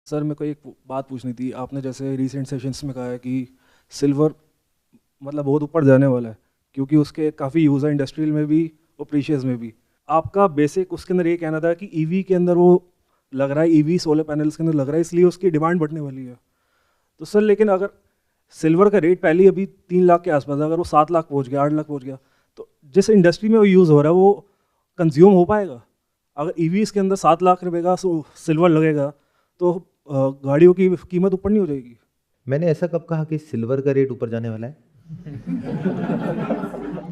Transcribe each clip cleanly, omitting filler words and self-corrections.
Sir मेरे को एक बात पूछनी थी। आपने जैसे रिसेंट सेशंस में कहा है कि सिल्वर मतलब बहुत ऊपर जाने वाला है, क्योंकि उसके काफ़ी यूज़ है इंडस्ट्रियल में भी और प्रीशियस में भी। आपका बेसिक उसके अंदर ये कहना था कि ईवी के अंदर वो लग रहा है, ईवी सोलर पैनल्स के अंदर लग रहा है, इसलिए उसकी डिमांड बढ़ने वाली है। तो सर लेकिन अगर सिल्वर का रेट पहले ही अभी 3 लाख के आसपास है, अगर वो 7 लाख पहुँच गया, 8 लाख पहुँच गया, तो जिस इंडस्ट्री में वो यूज़ हो रहा है वो कंज्यूम हो पाएगा? अगर ईवीज़ के अंदर 7 लाख रुपए का सिल्वर लगेगा तो गाड़ियों की कीमत ऊपर नहीं हो जाएगी? मैंने ऐसा कब कहा कि सिल्वर का रेट ऊपर जाने वाला है?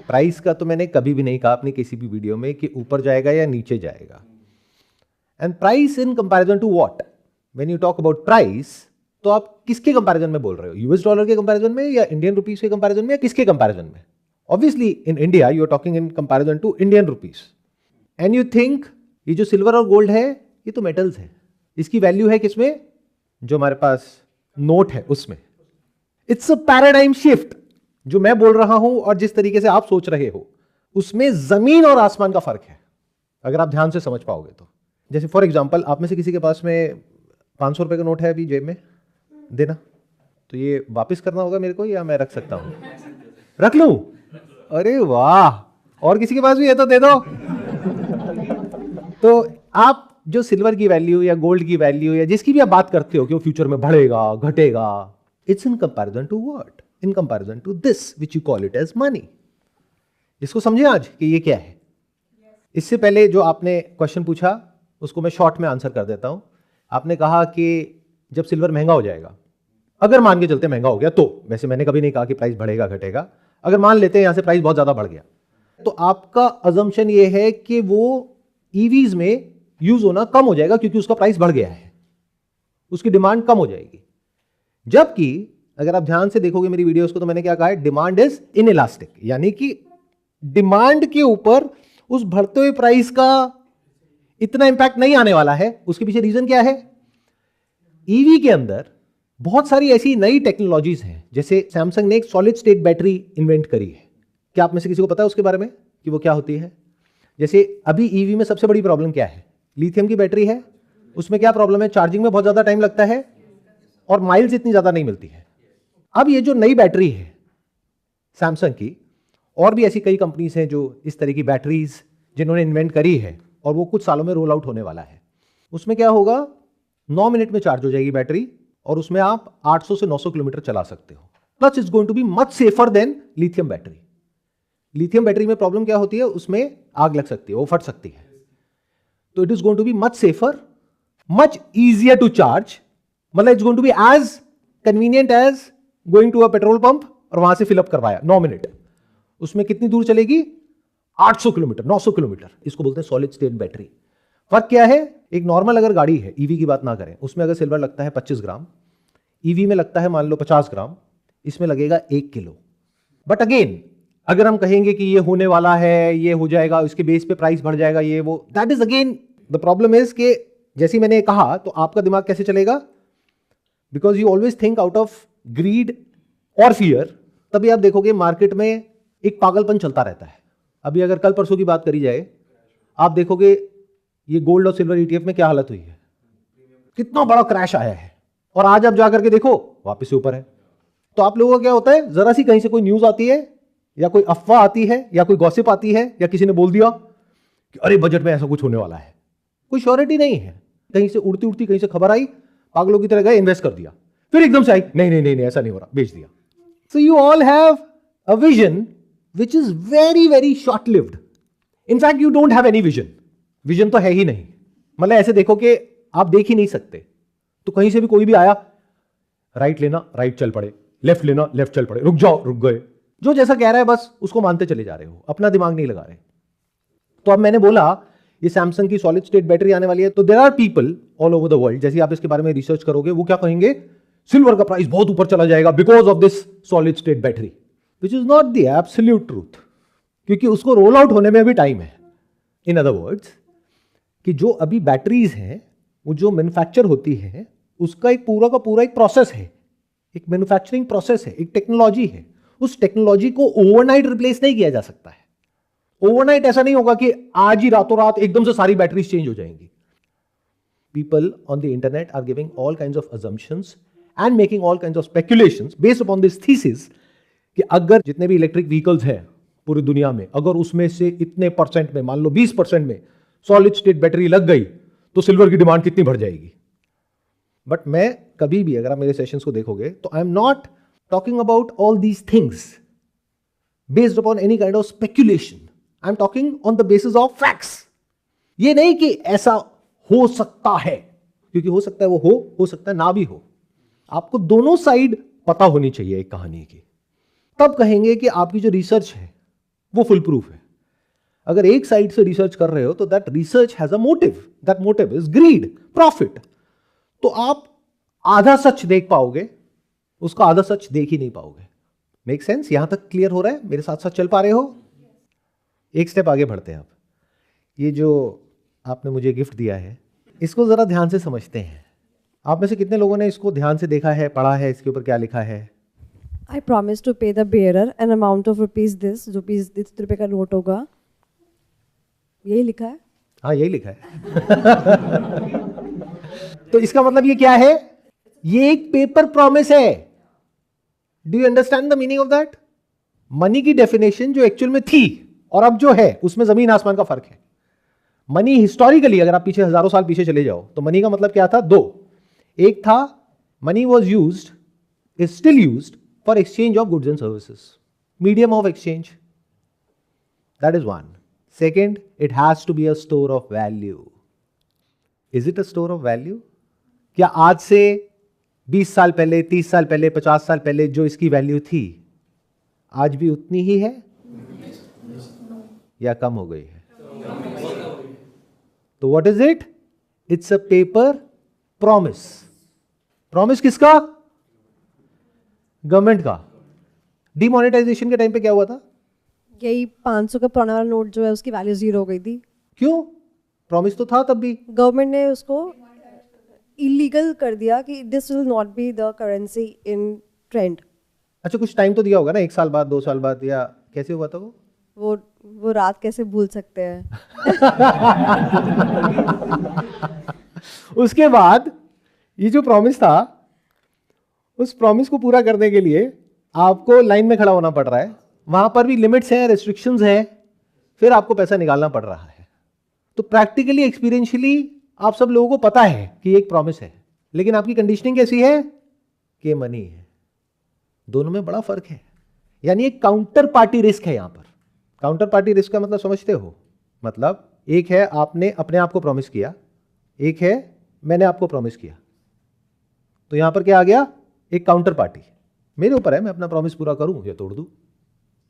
प्राइस का तो मैंने कभी भी नहीं कहा अपनी किसी भी वीडियो में कि ऊपर जाएगा या नीचे जाएगा। And price in comparison to what? When you talk about price, तो आप किसके कंपैरिजन में बोल रहे हो? यूएस डॉलर के कंपैरिजन में या इंडियन रुपीस के कंपैरिजन में या किसके कंपैरिजन में? Obviously in India you are talking in comparison to Indian rupees. And you think ये जो सिल्वर और गोल्ड है ये तो मेटल्स है, इसकी वैल्यू है किसमें? जो हमारे पास नोट है उसमें। It's a paradigm shift. जो मैं बोल रहा हूं और जिस तरीके से आप सोच रहे हो उसमें जमीन और आसमान का फर्क है, अगर आप ध्यान से समझ पाओगे तो। जैसे फॉर एग्जांपल आप में से किसी के पास में 500 रुपए का नोट है अभी जेब में, देना। तो ये वापस करना होगा मेरे को या मैं रख सकता हूं? रख लूं? अरे वाह, और किसी के पास भी है तो दे दो। तो आप जो सिल्वर की वैल्यू या गोल्ड की वैल्यू या जिसकी भी आप बात करते हो कि वो फ्यूचर में बढ़ेगा घटेगा, it's in comparison to what? In comparison to this which you call it as money. इसको समझे आज कि ये क्या है। इससे पहले जो आपने क्वेश्चन पूछा उसको मैं शॉर्ट में आंसर कर देता हूं। आपने कहा कि जब सिल्वर महंगा हो जाएगा, अगर मान के चलते महंगा हो गया तो, वैसे मैंने कभी नहीं कहा कि प्राइस बढ़ेगा घटेगा, अगर मान लेते हैं यहां से प्राइस बहुत ज्यादा बढ़ गया, तो आपका अजम्पशन ये है कि वो ईवीज में यूज होना कम हो जाएगा क्योंकि उसका प्राइस बढ़ गया है, उसकी डिमांड कम हो जाएगी। जबकि अगर आप ध्यान से देखोगे मेरी वीडियोस को तो मैंने क्या कहा है? डिमांड इज इनइलास्टिक, यानी कि डिमांड के ऊपर उस बढ़ते हुए प्राइस का इतना इंपैक्ट नहीं आने वाला है। उसके पीछे रीजन क्या है? ईवी के अंदर बहुत सारी ऐसी नई टेक्नोलॉजीज हैं, जैसे सैमसंग ने एक सॉलिड स्टेट बैटरी इन्वेंट करी है। क्या आप में से किसी को पता है उसके बारे में कि वो क्या होती है? जैसे अभी ईवी में सबसे बड़ी प्रॉब्लम क्या है? लिथियम की बैटरी है, उसमें क्या प्रॉब्लम है? चार्जिंग में बहुत ज्यादा टाइम लगता है और माइल्स इतनी ज्यादा नहीं मिलती है। अब ये जो नई बैटरी है सैमसंग की, और भी ऐसी कई कंपनीज हैं जो इस तरह की बैटरीज जिन्होंने इन्वेंट करी है और वो कुछ सालों में रोल आउट होने वाला है। उसमें क्या होगा? 9 मिनट में चार्ज हो जाएगी बैटरी और उसमें आप 800 से 900 किलोमीटर चला सकते हो। Plus it's going to be much safer than lithium battery. Lithium battery में प्रॉब्लम क्या होती है? उसमें आग लग सकती है, वो फट सकती है। तो it is going to be much safer, much easier to charge. मतलब it's going to be as convenient as going to a petrol pump और वहां से फिलअप करवाया 9 मिनट। उसमें कितनी दूर चलेगी? 800 किलोमीटर, 900 किलोमीटर। इसको बोलते हैं सॉलिड स्टेट बैटरी। फर्क क्या है? एक नॉर्मल अगर गाड़ी है, ईवी की बात ना करें, उसमें अगर सिल्वर लगता है 25 ग्राम, ईवी में लगता है मान लो 50 ग्राम, इसमें लगेगा 1 किलो। बट अगेन अगर हम कहेंगे कि ये होने वाला है, ये हो जाएगा, इसके बेस पे प्राइस बढ़ जाएगा, ये वो, that is again the problem is कि जैसे मैंने कहा, तो आपका दिमाग कैसे चलेगा? Because you always think out of greed और फियर। तभी आप देखोगे मार्केट में एक पागलपन चलता रहता है। अभी अगर कल परसों की बात करी जाए, आप देखोगे ये गोल्ड और सिल्वर ईटीएफ में क्या हालत हुई है, कितना बड़ा क्रैश आया है, और आज आप जाकर के देखो वापस से ऊपर है। तो आप लोगों का क्या होता है? जरा सी कहीं से कोई न्यूज आती है या कोई अफवाह आती है या कोई गॉसिप आती है या किसी ने बोल दिया कि अरे बजट में ऐसा कुछ होने वाला है, कोई श्योरिटी नहीं है, कहीं से उड़ती उड़ती कहीं से खबर आई, पागलों की तरह गए, इन्वेस्ट कर दिया, फिर एकदम से आई नहीं नहीं नहीं, नहीं ऐसा नहीं हो रहा, बेच दिया। So you all have a vision which is very very short lived. In fact you don't have any vision. Vision तो है ही नहीं। मतलब ऐसे देखो कि आप देख ही नहीं सकते। तो कहीं से भी कोई भी आया, राइट लेना, राइट चल पड़े, लेफ्ट लेना, लेफ्ट चल पड़े, रुक जाओ, रुक गए। जो जैसा कह रहा है बस उसको मानते चले जा रहे हो, अपना दिमाग नहीं लगा रहे। तो अब मैंने बोला ये सैमसंग की सॉलिड स्टेट बैटरी आने वाली है, तो there are people all over the world, जैसे आप इसके बारे में रिसर्च करोगे, वो क्या कहेंगे? सिल्वर का प्राइस बहुत ऊपर चला जाएगा because of this solid state battery, which is not the absolute truth, क्योंकि उसको रोल आउट होने में भी टाइम है। इन अदर वर्ड्स, कि जो अभी बैटरीज हैं वो जो मैन्युफैक्चर होती है उसका एक पूरा का पूरा एक प्रोसेस है, एक मैन्युफैक्चरिंग प्रोसेस है, एक टेक्नोलॉजी है। उस टेक्नोलॉजी को ओवरनाइट रिप्लेस नहीं किया जा सकता है। ओवरनाइट ऐसा नहीं होगा कि आज ही रातों रात एकदम से सारी बैटरीज चेंज हो जाएंगी। people on the internet are giving all kinds of assumptions and making all kinds of speculations based upon this thesis कि अगर जितने भी इलेक्ट्रिक व्हीकल्स हैं पूरी दुनिया में, अगर उसमें से इतने परसेंट में, मान लो 20% में सॉलिड स्टेट बैटरी लग गई तो सिल्वर की डिमांड कितनी बढ़ जाएगी. बट मैं कभी भी, अगर आप मेरे सेशंस को देखोगे, तो आई am not talking about all these things based upon any kind of speculation. I am talking on the basis of facts. ये नहीं कि ऐसा हो सकता है, क्योंकि हो सकता है वो हो सकता है ना भी हो. आपको दोनों साइड पता होनी चाहिए एक कहानी की, तब कहेंगे कि आपकी जो रिसर्च है वो फुल प्रूफ है. अगर एक साइड से रिसर्च कर रहे हो तो that research has a motive, that motive is greed, profit. तो आप आधा सच देख पाओगे, उसका आधा सच देख ही नहीं पाओगे. Make sense? यहां तक क्लियर हो रहा है? मेरे साथ साथ चल पा रहे हो? एक स्टेप आगे बढ़ते हैं. आप ये जो आपने मुझे गिफ्ट दिया है, इसको जरा ध्यान से समझते हैं. आप में से कितने लोगों ने इसको ध्यान से देखा है, पढ़ा है, इसके ऊपर क्या लिखा है? I promise to pay the bearer an amount of rupees this, rupees इतने रुपए का नोट होगा. यही लिखा है? हाँ, यही लिखा है. तो इसका मतलब ये क्या है? ये एक पेपर प्रॉमिस है. Do you understand the meaning of that? Money की डेफिनेशन जो एक्चुअल में थी और अब जो है, उसमें जमीन आसमान का फर्क है. मनी हिस्टोरिकली, अगर आप पीछे हजारों साल पीछे चले जाओ, तो मनी का मतलब क्या था? दो. एक था money was used, is still used for exchange of goods and services, medium of exchange. That is one. Second, it has to be a store of value. Is it a store of value? क्या आज से 20 साल पहले, 30 साल पहले, 50 साल पहले जो इसकी वैल्यू थी, आज भी उतनी ही है या कम हो गई है? तो what is it? It's a paper promise. Promise किसका? गवर्नमेंट का. डिमोनेटाइजेशन के टाइम पे क्या हुआ था? यही 500 का पुराना वाला नोट जो है उसकी वैल्यू 0 हो गई थी. क्यों? प्रॉमिस तो था तब भी. गवर्नमेंट ने उसको इलीगल कर दिया कि this will not be the currency in trend. अच्छा, कुछ टाइम तो दिया होगा ना, 1 साल बाद, 2 साल बाद, या कैसे हुआ था वो रात कैसे भूल सकते हैं? उसके बाद ये जो प्रॉमिस था, उस प्रॉमिस को पूरा करने के लिए आपको लाइन में खड़ा होना पड़ रहा है. वहां पर भी लिमिट्स हैं, रेस्ट्रिक्शंस हैं, फिर आपको पैसा निकालना पड़ रहा है. तो प्रैक्टिकली, एक्सपीरियंशियली आप सब लोगों को पता है कि एक प्रॉमिस है, लेकिन आपकी कंडीशनिंग कैसी है कि मनी है. दोनों में बड़ा फर्क है. यानी एक काउंटर पार्टी रिस्क है यहां पर. काउंटर पार्टी रिस्क का मतलब समझते हो? मतलब एक है आपने अपने आप को प्रॉमिस किया, एक है मैंने आपको प्रॉमिस किया. तो यहां पर क्या आ गया? एक काउंटर पार्टी. मेरे ऊपर है, मैं अपना प्रॉमिस पूरा करूं या तोड़ दूं.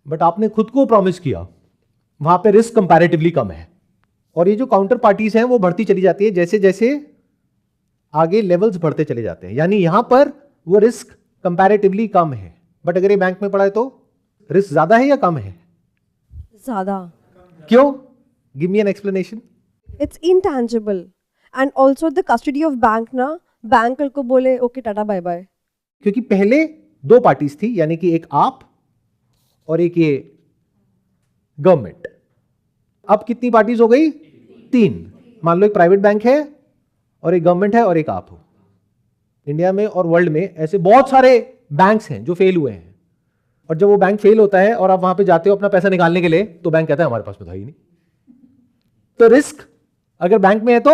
बट आपने खुद को प्रॉमिस किया, वहां पे रिस्क कंपैरेटिवली कम है. और ये जो काउंटर पार्टीज हैं वो बढ़ती चली जाती है जैसे जैसे आगे लेवल्स बढ़ते चले जाते हैं. यानी यहां पर वो रिस्क कंपैरेटिवली कम है. बट अगर ये बैंक में पड़ा है तो रिस्क ज्यादा है या कम है? ज्यादा. क्यों? Give me an explanation. It's intangible and also the custody of bank ना, बैंक को बोले ओके टाटा बाय बाय. क्योंकि पहले 2 पार्टीज थी, यानी कि एक आप और एक ये गवर्नमेंट. अब कितनी पार्टीज हो गई? 3. मान लो एक प्राइवेट बैंक है और एक गवर्नमेंट है और एक आप हो. इंडिया में और वर्ल्ड में ऐसे बहुत सारे बैंक्स हैं जो फेल हुए हैं. और जब वो बैंक फेल होता है और आप वहां पे जाते हो अपना पैसा निकालने के लिए, तो बैंक कहता है हमारे पास में था ही नहीं. तो रिस्क अगर बैंक में है तो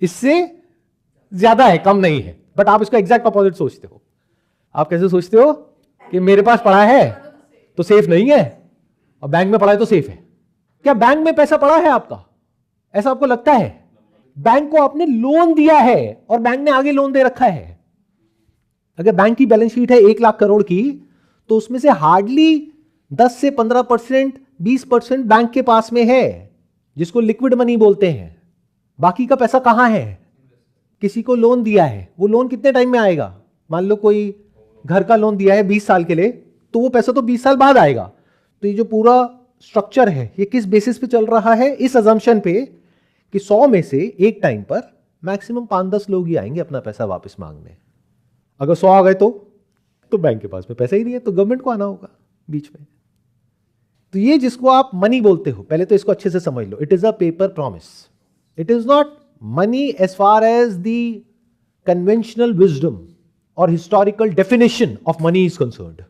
इससे ज्यादा है, कम नहीं है. बट आप इसका एग्जैक्ट अपोजिट सोचते हो. आप कैसे सोचते हो कि मेरे पास पड़ा है तो सेफ नहीं है और बैंक में पड़ा है तो सेफ है. क्या बैंक में पैसा पड़ा है आपका? ऐसा आपको लगता है? बैंक को आपने लोन दिया है और बैंक ने आगे लोन दे रखा है. अगर बैंक की बैलेंस शीट है 1 लाख करोड़ की, तो उसमें से हार्डली 10 से 15%, 20% बैंक के पास में है, जिसको लिक्विड मनी बोलते हैं. बाकी का पैसा कहां है? किसी को लोन दिया है. वो लोन कितने टाइम में आएगा? मान लो कोई घर का लोन दिया है 20 साल के लिए, तो वो पैसा तो 20 साल बाद आएगा. तो ये जो पूरा स्ट्रक्चर है, ये किस बेसिस पे चल रहा है? इस अजम्पशन पे कि 100 में से एक टाइम पर मैक्सिमम 5-10 लोग ही आएंगे अपना पैसा वापस मांगने. अगर 100 आ गए तो बैंक के पास में पैसा ही नहीं है, तो गवर्नमेंट को आना होगा बीच में. तो ये जिसको आप मनी बोलते हो, पहले तो इसको अच्छे से समझ लो. It is a paper promise. It is not money as far as the conventional wisdom or historical definition of money is concerned,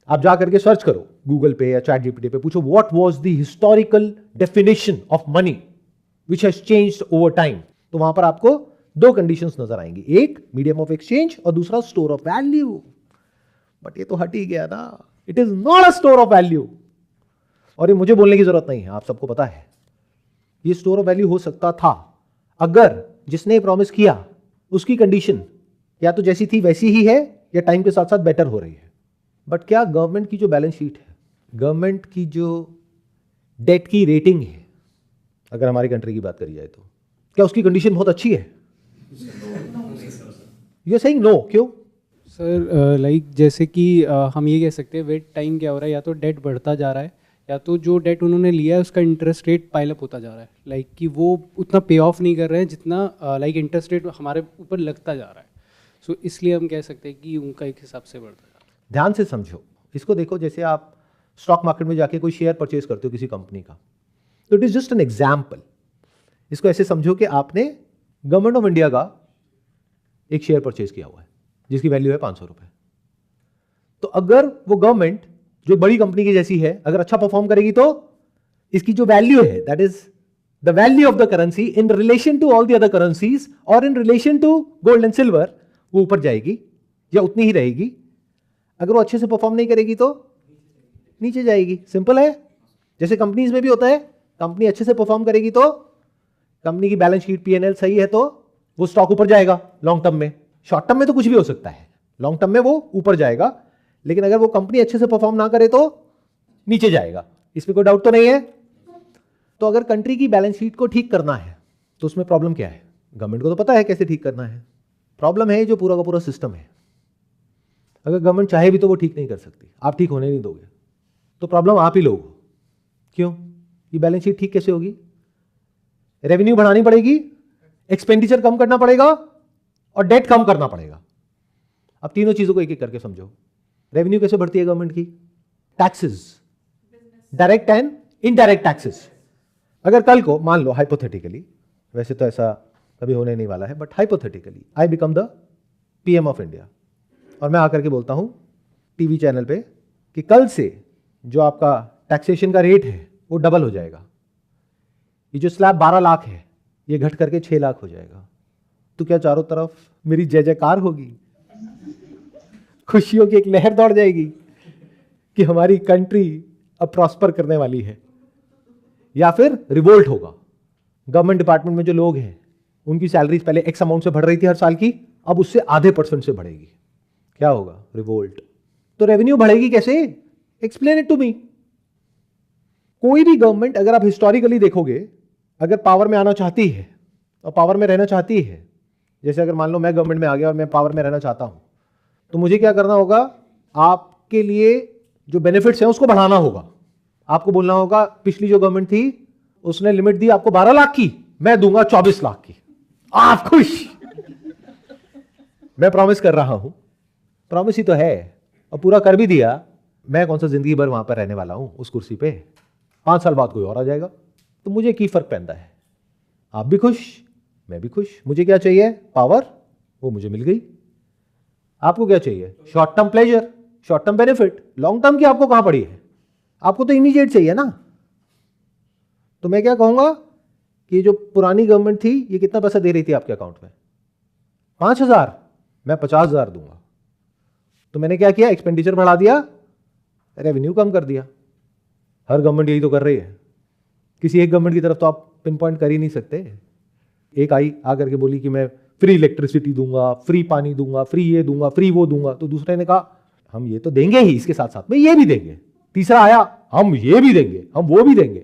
आप जा करके सर्च करो गूगल पे या चैट जीपीटी पे, पूछो what was the historical definition of money which has changed over time, तो वहां पर आपको दो कंडीशंस नजर आएंगी, एक मीडियम ऑफ एक्सचेंज और दूसरा स्टोर ऑफ वैल्यू। बट ये तो हट ही गया ना, it is not a store of value. और ये मुझे बोलने की जरूरत नहीं है, आप सबको पता है ये स्टोर ऑफ वैल्यू हो सकता था अगर जिसने प्रॉमिस किया उसकी कंडीशन या तो जैसी थी वैसी ही है या टाइम के साथ साथ बेटर हो रही है। बट क्या गवर्नमेंट की जो बैलेंस शीट है, गवर्नमेंट की जो डेट की रेटिंग है, अगर हमारी कंट्री की बात करी जाए तो क्या उसकी कंडीशन बहुत अच्छी है? यू आर सेइंग नो, क्यों? सर लाइक जैसे कि हम ये कह सकते हैं विद टाइम क्या हो रहा है, या तो डेट बढ़ता जा रहा है या तो जो डेट उन्होंने लिया है उसका इंटरेस्ट रेट पाइल अप होता जा रहा है, लाइक कि वो उतना पे ऑफ नहीं कर रहे हैं जितना लाइक इंटरेस्ट रेट हमारे ऊपर लगता जा रहा है। सो इसलिए हम कह सकते हैं कि उनका एक हिसाब से बढ़ता जा रहा है। ध्यान से समझो इसको, देखो जैसे आप स्टॉक मार्केट में जाके कोई शेयर परचेज करते हो किसी कंपनी का, तो it is just an example. इसको ऐसे समझो कि आपने गवर्नमेंट ऑफ इंडिया का एक शेयर परचेज किया हुआ है जिसकी वैल्यू है 500 रुपए। तो अगर वो गवर्नमेंट जो बड़ी कंपनी की जैसी है अगर अच्छा परफॉर्म करेगी तो इसकी जो वैल्यू है that is the value of the currency in relation to all the other currencies और in relation to gold and silver, वो ऊपर जाएगी या उतनी ही रहेगी। अगर वो अच्छे से परफॉर्म नहीं करेगी तो नीचे जाएगी। सिंपल है। जैसे कंपनीज में भी होता है, कंपनी अच्छे से परफॉर्म करेगी तो कंपनी की बैलेंस शीट पीएनएल सही है तो वो स्टॉक ऊपर जाएगा लॉन्ग टर्म में। शॉर्ट टर्म में तो कुछ भी हो सकता है, लॉन्ग टर्म में वो ऊपर जाएगा, लेकिन अगर वो कंपनी अच्छे से परफॉर्म ना करे तो नीचे जाएगा। इसमें कोई डाउट तो नहीं है। तो अगर कंट्री की बैलेंस शीट को ठीक करना है तो उसमें प्रॉब्लम क्या है? गवर्नमेंट को तो पता है कैसे ठीक करना है। प्रॉब्लम है जो पूरा का पूरा सिस्टम है। अगर गवर्नमेंट चाहे भी तो वो ठीक नहीं कर सकती, आप ठीक होने नहीं दोगे, तो प्रॉब्लम आप ही लोग हो। क्यों? ये बैलेंस शीट ठीक कैसे होगी? रेवेन्यू बढ़ानी पड़ेगी, एक्सपेंडिचर कम करना पड़ेगा और डेट कम करना पड़ेगा। अब तीनों चीजों को एक एक करके समझो। रेवेन्यू कैसे बढ़ती है गवर्नमेंट की? Taxes, direct and indirect taxes. अगर कल को मान लो हाइपोथेटिकली, वैसे तो ऐसा कभी होने नहीं वाला है, but hypothetically I become the PM of India और मैं आकर के बोलता हूं टीवी चैनल पे कि कल से जो आपका टैक्सेशन का रेट है वो डबल हो जाएगा। ये जो स्लैब 12 लाख है ये घट करके 6 लाख हो जाएगा। तो क्या चारों तरफ मेरी जय जयकार होगी, खुशियों की एक लहर दौड़ जाएगी कि हमारी कंट्री अब प्रॉस्पर करने वाली है? या फिर रिवोल्ट होगा? गवर्नमेंट डिपार्टमेंट में जो लोग हैं उनकी सैलरीज पहले एक्स अमाउंट से बढ़ रही थी हर साल की, अब उससे आधे % से बढ़ेगी। क्या होगा? रिवोल्ट। तो रेवेन्यू बढ़ेगी कैसे? Explain it to me. कोई भी गवर्नमेंट अगर आप हिस्टोरिकली देखोगे, अगर पावर में आना चाहती है और पावर में रहना चाहती है, जैसे अगर मान लो मैं गवर्नमेंट में आ गया और मैं पावर में रहना चाहता हूं, तो मुझे क्या करना होगा? आपके लिए जो बेनिफिट्स हैं उसको बढ़ाना होगा। आपको बोलना होगा पिछली जो गवर्नमेंट थी उसने लिमिट दी आपको 12 लाख की, मैं दूंगा 24 लाख की। आप खुश? मैं प्रॉमिस कर रहा हूं, प्रॉमिस ही तो है, और पूरा कर भी दिया। मैं कौन सा जिंदगी भर वहां पर रहने वाला हूं उस कुर्सी पे? 5 साल बाद कोई और आ जाएगा। तो मुझे की फर्क पैदा है? आप भी खुश, मैं भी खुश। मुझे क्या चाहिए? पावर, वो मुझे मिल गई। आपको क्या चाहिए? Short term pleasure, short term benefit. Long term की आपको कहां पड़ी है? आपको तो इमीडिएट चाहिए ना। तो मैं क्या कहूंगा कि जो पुरानी गवर्नमेंट थी ये कितना पैसा दे रही थी आपके अकाउंट में? 5,000, मैं 50,000 दूंगा। तो मैंने क्या किया? एक्सपेंडिचर बढ़ा दिया, रेवेन्यू कम कर दिया। हर गवर्नमेंट यही तो कर रही है। किसी एक गवर्नमेंट की तरफ तो आप पिन पॉइंट कर ही नहीं सकते। एक आई आकर के बोली कि मैं फ्री इलेक्ट्रिसिटी दूंगा, फ्री पानी दूंगा, फ्री ये दूंगा, फ्री वो दूंगा। तो दूसरे ने कहा हम ये तो देंगे ही, इसके साथ साथ में ये भी देंगे। तीसरा आया, हम ये भी देंगे, हम वो भी देंगे।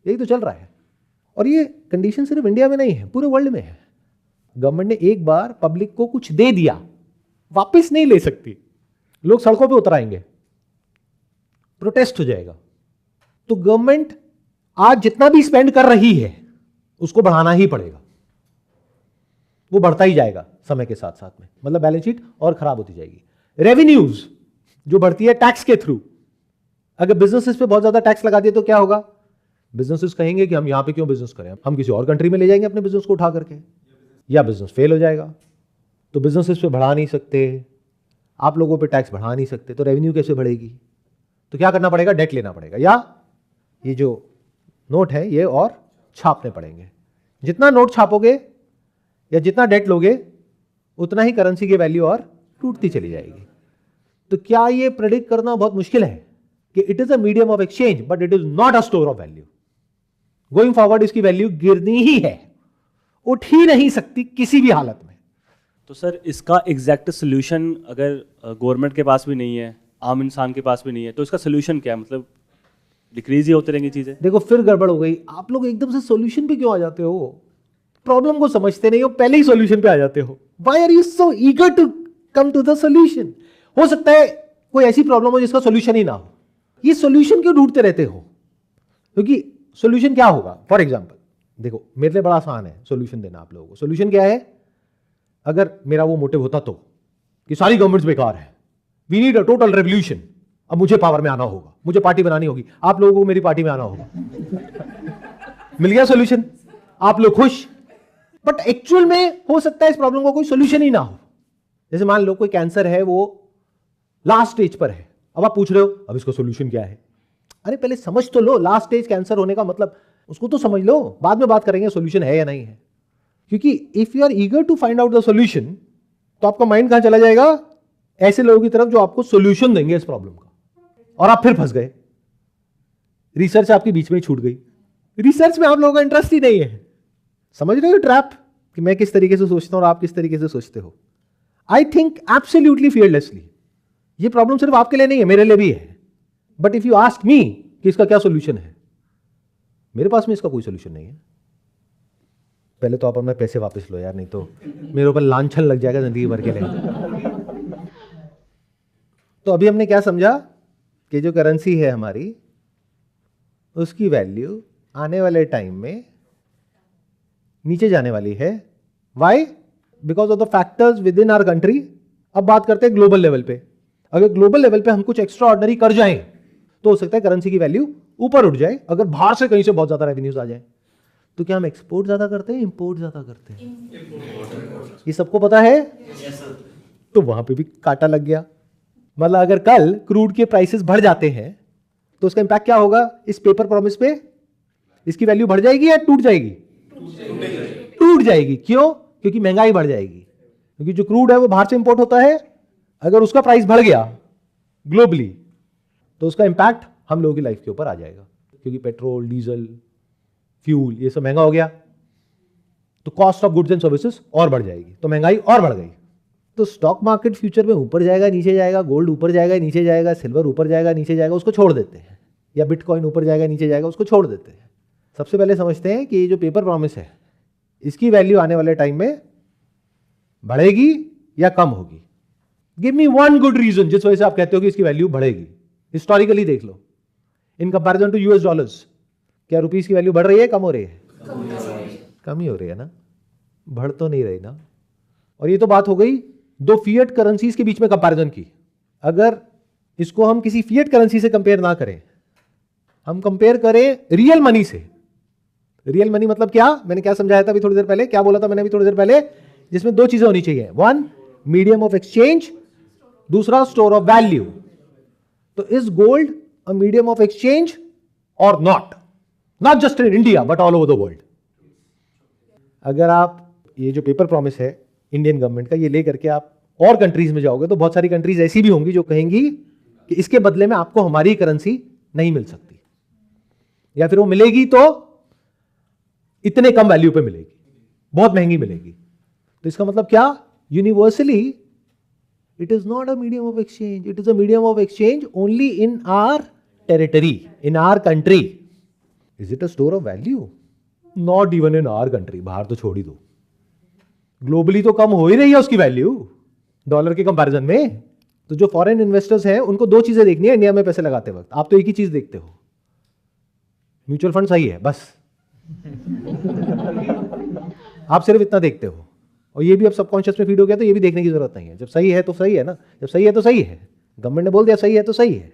यही तो चल रहा है। और ये कंडीशन सिर्फ इंडिया में नहीं है, पूरे वर्ल्ड में है। गवर्नमेंट ने एक बार पब्लिक को कुछ दे दिया, वापस नहीं ले सकती। लोग सड़कों पे उतर आएंगे, प्रोटेस्ट हो जाएगा। तो गवर्नमेंट आज जितना भी स्पेंड कर रही है उसको बढ़ाना ही पड़ेगा। वो बढ़ता ही जाएगा समय के साथ साथ में, मतलब बैलेंस शीट और खराब होती जाएगी। रेवेन्यूज जो बढ़ती है टैक्स के थ्रू, अगर बिजनेसेस पे बहुत ज्यादा टैक्स लगा दिए तो क्या होगा? बिजनेसेस कहेंगे कि हम यहां पे क्यों बिजनेस करें, हम किसी और कंट्री में ले जाएंगे अपने बिजनेस को उठा करके। या बिजनेस फेल हो जाएगा। तो बिजनेसेस पे बढ़ा नहीं सकते, आप लोगों पे टैक्स बढ़ा नहीं सकते, तो रेवेन्यू कैसे बढ़ेगी? तो क्या करना पड़ेगा? डेट लेना पड़ेगा, या ये जो नोट है ये और छापने पड़ेंगे। जितना नोट छापोगे या जितना डेट लोगे उतना ही करेंसी की वैल्यू और टूटती चली जाएगी। तो क्या ये प्रेडिक्ट करना बहुत मुश्किल है कि it is a medium of exchange but it is not a store of value? Going forward इसकी वैल्यू गिरनी ही है, उठ ही नहीं सकती किसी भी हालत में। तो सर इसका एग्जैक्ट सोल्यूशन अगर गवर्नमेंट के पास भी नहीं है, आम इंसान के पास भी नहीं है, तो इसका सोल्यूशन क्या है? मतलब डिक्रीज ही होते रहेंगी चीज़ें? देखो फिर गड़बड़ हो गई, आप लोग एकदम से सॉल्यूशन पे क्यों आ जाते हो? प्रॉब्लम को समझते नहीं हो, पहले ही सॉल्यूशन पे आ जाते हो। Why are you so eager to come to the solution? हो सकता है कोई ऐसी प्रॉब्लम हो जिसका सॉल्यूशन ही ना हो, ये सॉल्यूशन क्यों ढूंढते रहते हो? क्योंकि सॉल्यूशन क्या होगा? फॉर एग्जांपल देखो, मेरे लिए बड़ा आसान है सॉल्यूशन देना आप लोगों को। सॉल्यूशन क्या है? अगर मेरा वो मोटिव होता तो कि सारी गवर्नमेंट्स बेकार है, we need a total revolution, अब मुझे पावर में आना होगा, मुझे पार्टी बनानी होगी, आप लोगों को मेरी पार्टी में आना होगा। मिल गया सॉल्यूशन, आप लोग खुश। बट एक्चुअल में हो सकता है इस प्रॉब्लम का कोई सॉल्यूशन ही ना हो। जैसे मान लो कोई कैंसर है, वो लास्ट स्टेज पर है, अब आप पूछ रहे हो अब इसका सॉल्यूशन क्या है? अरे पहले समझ तो लो लास्ट स्टेज कैंसर होने का मतलब, उसको तो समझ लो, बाद में बात करेंगे सॉल्यूशन है या नहीं है। क्योंकि if you are eager to find out the solution, तो आपका माइंड कहां चला जाएगा? ऐसे लोगों की तरफ जो आपको सॉल्यूशन देंगे इस प्रॉब्लम का, और आप फिर फंस गए। रिसर्च आपकी बीच में ही छूट गई, रिसर्च में आप लोगों का इंटरेस्ट ही नहीं है। समझ रहे हो ट्रैप कि मैं किस तरीके से सोचता हूं और आप किस तरीके से सोचते हो? आई थिंक एब्सोल्युटली फियरलेसली, ये प्रॉब्लम सिर्फ आपके लिए नहीं है, मेरे लिए भी है। But if you ask me कि इसका क्या सॉल्यूशन है, मेरे पास में इसका कोई सॉल्यूशन नहीं है। पहले तो आप अपने पैसे वापस लो यार, नहीं तो मेरे ऊपर लांछन लग जाएगा जिंदगी भर के लिए। तो अभी हमने क्या समझा कि जो करेंसी है हमारी, उसकी वैल्यू आने वाले टाइम में नीचे जाने वाली है। Why? Because of the factors within our country. अब बात करते हैं ग्लोबल लेवल पे। अगर ग्लोबल लेवल पे हम कुछ एक्स्ट्रा ऑर्डिनरी कर जाएं तो हो सकता है करेंसी की वैल्यू ऊपर उठ जाए, अगर बाहर से कहीं से बहुत ज्यादा रेवेन्यूज आ जाए। तो क्या हम एक्सपोर्ट ज्यादा करते हैं, इंपोर्ट ज्यादा करते हैं? ये सबको पता है? तो वहां पे भी कांटा लग गया। मतलब अगर कल क्रूड के प्राइसेस बढ़ जाते हैं तो उसका इंपैक्ट क्या होगा इस पेपर प्रॉमिस पे? इसकी वैल्यू बढ़ जाएगी या टूट जाएगी? टूट जाएगी। क्यों? क्योंकि महंगाई बढ़ जाएगी। क्योंकि जो क्रूड है वो बाहर से इंपोर्ट होता है, अगर उसका प्राइस बढ़ गया ग्लोबली तो उसका इंपैक्ट हम लोगों की लाइफ के ऊपर आ जाएगा। क्योंकि पेट्रोल, डीजल, फ्यूल ये सब महंगा हो गया तो cost of goods and services और बढ़ जाएगी, तो महंगाई और बढ़ गई। तो स्टॉक मार्केट फ्यूचर में ऊपर जाएगा नीचे जाएगा, गोल्ड ऊपर जाएगा नीचे जाएगा, सिल्वर ऊपर जाएगा नीचे जाएगा, उसको छोड़ देते हैं। या बिटकॉइन ऊपर जाएगा नीचे जाएगा, उसको छोड़ देते हैं। सबसे पहले समझते हैं कि ये जो पेपर प्रॉमिस है इसकी वैल्यू आने वाले टाइम में बढ़ेगी या कम होगी। Give me one good reason जिस वजह से आप कहते हो कि इसकी वैल्यू बढ़ेगी। हिस्टोरिकली देख लो, in comparison to US dollars, क्या रुपीस की वैल्यू बढ़ रही है, कम हो रही है? कम ही हो रही है ना, बढ़ तो नहीं रही ना। और ये तो बात हो गई दो फिएट करेंसीज के बीच में कंपैरिजन की। अगर इसको हम किसी फिएट करेंसी से कंपेयर ना करें, हम कंपेयर करें रियल मनी से। रियल मनी मतलब क्या? मैंने क्या समझाया था अभी थोड़ी देर पहले, क्या बोला था मैंने अभी थोड़ी देर पहले? जिसमें दो चीजें होनी चाहिए, वन मीडियम ऑफ एक्सचेंज, दूसरा स्टोर ऑफ वैल्यू। तो is gold a medium of exchange और not? Not just in India but all over the world. अगर आप ये जो पेपर प्रॉमिस है इंडियन गवर्नमेंट का, ये लेकर के आप और कंट्रीज में जाओगे तो बहुत सारी कंट्रीज ऐसी भी होंगी जो कहेंगी कि इसके बदले में आपको हमारी करेंसी नहीं मिल सकती, या फिर वो मिलेगी तो इतने कम वैल्यू पे मिलेगी, बहुत महंगी मिलेगी। तो इसका मतलब क्या? Universally it is not a medium of exchange, it is a medium of exchange only in our territory, in our country. Is it a store of value? Not even in our country, बाहर तो छोड़ ही दो। Globally तो कम हो ही रही है उसकी value dollar के कंपैरिजन में। तो जो फॉरेन इन्वेस्टर्स हैं उनको दो चीजें देखनी है इंडिया में पैसे लगाते वक्त। आप तो एक ही चीज देखते हो, म्यूचुअल फंड सही है बस। आप सिर्फ इतना देखते हो, और ये भी अब सबकॉन्शियस में फीड हो गया, तो ये भी देखने की जरूरत नहीं है। जब सही है तो सही है ना, जब सही है तो सही है। गवर्नमेंट ने बोल दिया सही है तो सही है।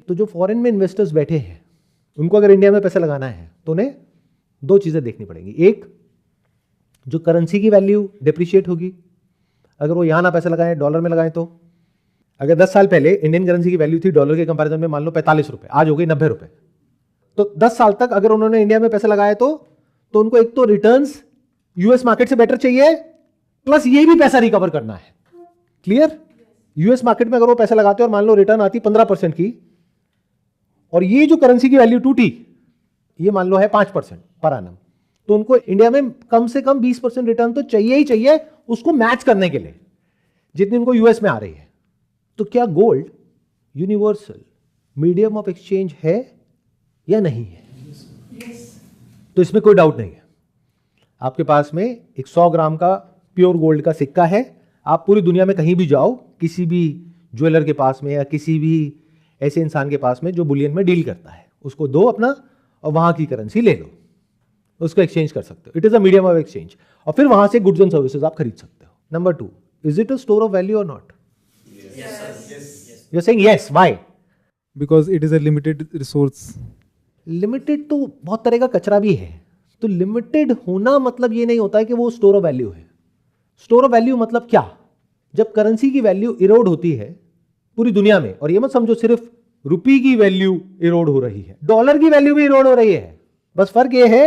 तो जो फॉरेन में इन्वेस्टर्स बैठे हैं उनको अगर इंडिया में पैसा लगाना है तो उन्हें दो चीजें देखनी पड़ेंगी। एक, जो करेंसी की वैल्यू डिप्रिशिएट होगी, अगर वो यहाँ ना पैसा लगाएं, डॉलर में लगाएं, तो अगर 10 साल पहले इंडियन करेंसी की वैल्यू थी डॉलर के कंपैरिजन में मान लो 45 रुपए, आज हो गई 90 रुपए, तो 10 साल तक अगर उन्होंने इंडिया में पैसा लगाया तो उनको एक तो रिटर्न्स यूएस मार्केट से बेटर चाहिए, प्लस ये भी पैसा रिकवर करना है। क्लियर? यूएस मार्केट में अगर वो पैसा लगाते और मान लो रिटर्न आती 15% की, और ये जो करेंसी की वैल्यू टूटी, ये मान लो है 5% पर एनम, तो उनको इंडिया में कम से कम 20% रिटर्न तो चाहिए ही चाहिए उसको मैच करने के लिए जितनी उनको यूएस में आ रही है। तो क्या gold universal medium of exchange है या नहीं है? तो इसमें कोई डाउट नहीं है। आपके पास में एक 100 ग्राम का प्योर गोल्ड का सिक्का है, आप पूरी दुनिया में कहीं भी जाओ, किसी भी ज्वेलर के पास में या किसी भी ऐसे इंसान के पास में जो बुलियन में डील करता है, उसको दो अपना और वहां की करेंसी ले लो, उसको एक्सचेंज कर सकते हो। It is a medium of exchange, और फिर वहां से गुड्स एंड सर्विसेज आप खरीद सकते हो। Number 2, is it a store of value और not? You are saying yes, why? because it is a limited resource. Limited तो बहुत तरह का कचरा भी है, तो लिमिटेड होना मतलब ये नहीं होता है कि वो स्टोर ऑफ वैल्यू है। स्टोर ऑफ वैल्यू मतलब क्या? जब करेंसी की वैल्यू इरोड होती है पूरी दुनिया में, और ये मत समझो सिर्फ रुपी की वैल्यू इरोड हो रही है, डॉलर की वैल्यू भी इरोड हो रही है। बस फर्क ये है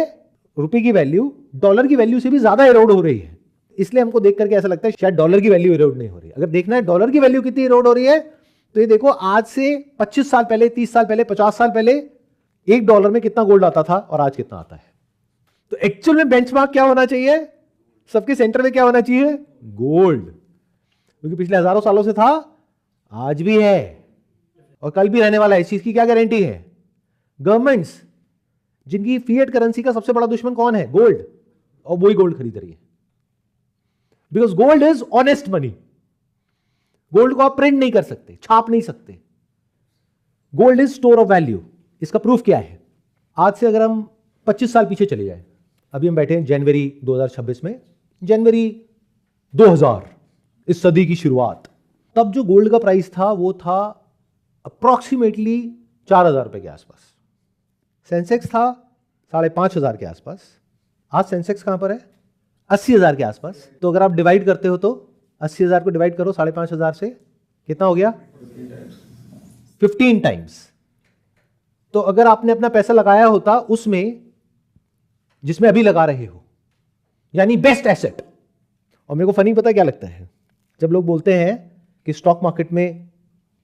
रुपी की वैल्यू डॉलर की वैल्यू से भी ज्यादा इरोड हो रही है। इसलिए हमको देख करके ऐसा लगता है शायद डॉलर की वैल्यू इरोड नहीं हो रही। अगर देखना है डॉलर की वैल्यू कितनी इरोड हो रही है, तो ये देखो आज से 25 साल पहले, 30 साल पहले, 50 साल पहले $1 में कितना गोल्ड आता था और आज कितना आता है। तो एक्चुअल में बेंचमार्क क्या होना चाहिए? सबके सेंटर में क्या होना चाहिए? गोल्ड, क्योंकि पिछले हजारों सालों से था, आज भी है और कल भी रहने वाला है। इस चीज की क्या गारंटी है? गवर्नमेंट्स, जिनकी फिएट करेंसी का सबसे बड़ा दुश्मन कौन है? गोल्ड, और वही गोल्ड खरीद रही है। Because gold is honest money. Gold को आप प्रिंट नहीं कर सकते, छाप नहीं सकते। Gold is store of value. इसका प्रूफ क्या है? आज से अगर हम 25 साल पीछे चले जाए, अभी हम बैठे हैं जनवरी 2026 में, जनवरी 2000, इस सदी की शुरुआत, तब जो गोल्ड का प्राइस था वो था अप्रॉक्सीमेटली 4000 रुपए के आसपास। सेंसेक्स था 5500 के आसपास। आज सेंसेक्स कहां पर है? 80,000 के आसपास। तो अगर आप डिवाइड करते हो तो 80,000 को डिवाइड करो 5500 से, कितना हो गया? 15 टाइम्स। तो अगर आपने अपना पैसा लगाया होता उसमें जिसमें अभी लगा रहे हो, यानी बेस्ट एसेट। और मेरे को फनी पता क्या लगता है, जब लोग बोलते हैं कि स्टॉक मार्केट में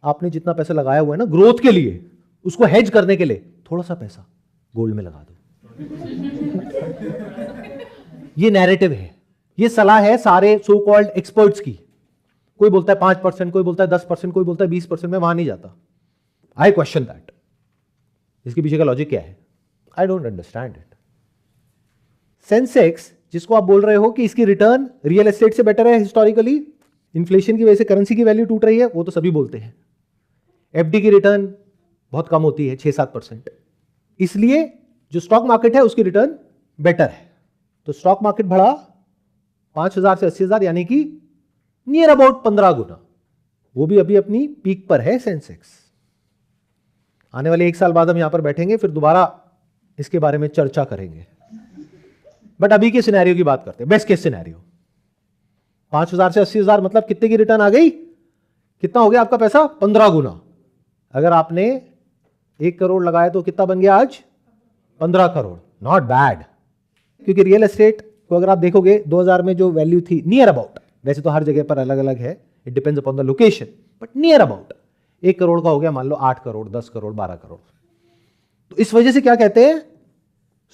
आपने जितना पैसा लगाया हुआ है ना ग्रोथ के लिए, उसको हेज करने के लिए थोड़ा सा पैसा गोल्ड में लगा दो। ये नैरेटिव है, ये सलाह है सारे सो कॉल्ड एक्सपर्ट्स की। कोई बोलता है 5%, कोई बोलता है 10%, कोई बोलता है 20%। मैं वहां नहीं जाता। आई क्वेश्चन दैट। इसके पीछे का लॉजिक क्या है? I don't understand it. Sensex, जिसको आप बोल रहे हो कि इसकी रिटर्न रियल एस्टेट से बेटर है हिस्टोरिकली, इन्फ्लेशन की वजह से करेंसी की वैल्यू टूट रही है, वो तो सभी बोलते हैं। एफडी की रिटर्न बहुत कम होती है, 6-7%। इसलिए जो स्टॉक मार्केट है उसकी रिटर्न बेटर है। तो स्टॉक मार्केट बढ़ा 5000 से 80,000, यानी कि नियर अबाउट 15 गुना। वो भी अभी अपनी पीक पर है सेंसेक्स। आने वाले 1 साल बाद हम यहां पर बैठेंगे, फिर दोबारा इसके बारे में चर्चा करेंगे। बट अभी के सिनेरियो की बात करते हैं, बेस्ट केस सिनेरियो। 5000 से 80,000 मतलब कितने की रिटर्न आ गई? कितना हो गया आपका पैसा? 15 गुना। अगर आपने 1 करोड़ लगाया तो कितना बन गया आज? 15 करोड़। Not bad. क्योंकि रियल एस्टेट को अगर आप देखोगे 2000 में जो वैल्यू थी नियर अबाउट, वैसे तो हर जगह पर अलग अलग है, it depends upon the location, but near about 1 crore का हो गया मान लो 8 करोड़, 10 करोड़, 12 करोड़। तो इस वजह से क्या कहते हैं,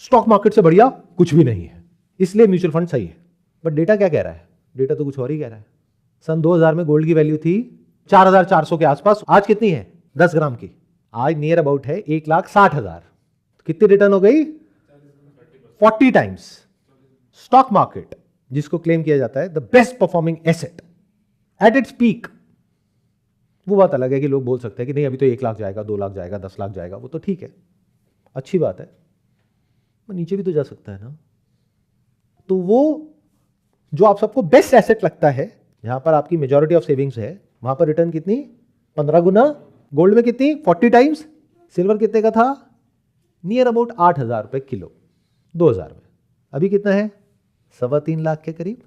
स्टॉक मार्केट से बढ़िया कुछ भी नहीं है, इसलिए म्यूचुअल फंड सही है। बट डेटा क्या कह रहा है? डेटा तो कुछ और ही कह रहा है। सन 2000 में गोल्ड की वैल्यू थी 4400 के आसपास, आज कितनी है? 10 ग्राम की। आज नियर अबाउट है 1,60,000। कितनी रिटर्न हो गई? 40 टाइम्स। स्टॉक मार्केट, जिसको क्लेम किया जाता है the best performing asset at its peak, वो बात अलग है कि लोग बोल सकते हैं कि नहीं अभी तो 1 लाख जाएगा, 2 लाख जाएगा, 10 लाख जाएगा, वो तो ठीक है, अच्छी बात है, पर नीचे भी तो जा सकता है ना। तो वो जो आप सबको बेस्ट एसेट लगता है, जहां पर आपकी मेजॉरिटी ऑफ सेविंग्स है, वहां पर रिटर्न कितनी? 15 गुना। गोल्ड में कितनी? 40 टाइम्स। सिल्वर कितने का था? नियर अबाउट 8,000 रुपए किलो 2000 में। अभी कितना है? 3.25 लाख के करीब।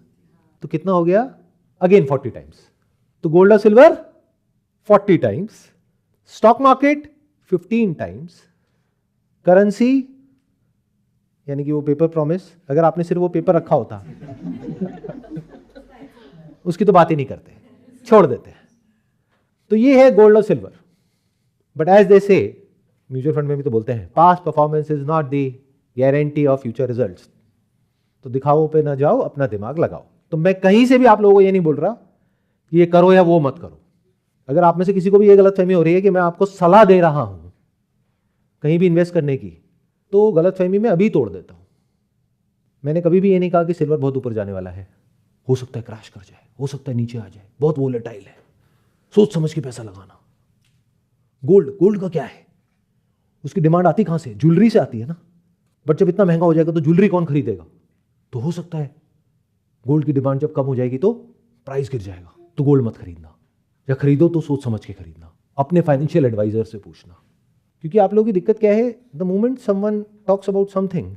तो कितना हो गया? Again 40 times. तो गोल्ड और silver 40 times, stock market 15 times, currency यानी कि वो पेपर प्रॉमिस, अगर आपने सिर्फ वो पेपर रखा होता उसकी तो बात ही नहीं करते, छोड़ देते हैं। तो ये है गोल्ड और सिल्वर। बट एज दे से, म्यूचुअल फंड में भी तो बोलते हैं, past performance is not the guarantee of future results. तो दिखावों पे ना जाओ, अपना दिमाग लगाओ। तो मैं कहीं से भी आप लोगों को ये नहीं बोल रहा कि ये करो या वो मत करो। अगर आप में से किसी को भी ये गलतफहमी हो रही है कि मैं आपको सलाह दे रहा हूं कहीं भी इन्वेस्ट करने की, तो गलतफहमी मैं अभी तोड़ देता हूं। मैंने कभी भी ये नहीं कहा कि सिल्वर बहुत ऊपर जाने वाला है। हो सकता है क्रैश कर जाए, हो सकता है नीचे आ जाए, बहुत वोलेटाइल है, सोच समझ के पैसा लगाना। गोल्ड का क्या है? उसकी डिमांड आती कहां से? ज्वेलरी से आती है ना। बट जब इतना महंगा हो जाएगा तो ज्वेलरी कौन खरीदेगा? तो हो सकता है गोल्ड की डिमांड जब कम हो जाएगी तो प्राइस गिर जाएगा, तो गोल्ड मत खरीदना, या खरीदो तो सोच समझ के खरीदना, अपने फाइनेंशियल एडवाइजर से पूछना। क्योंकि आप लोगों की दिक्कत क्या है, the moment someone talks about something,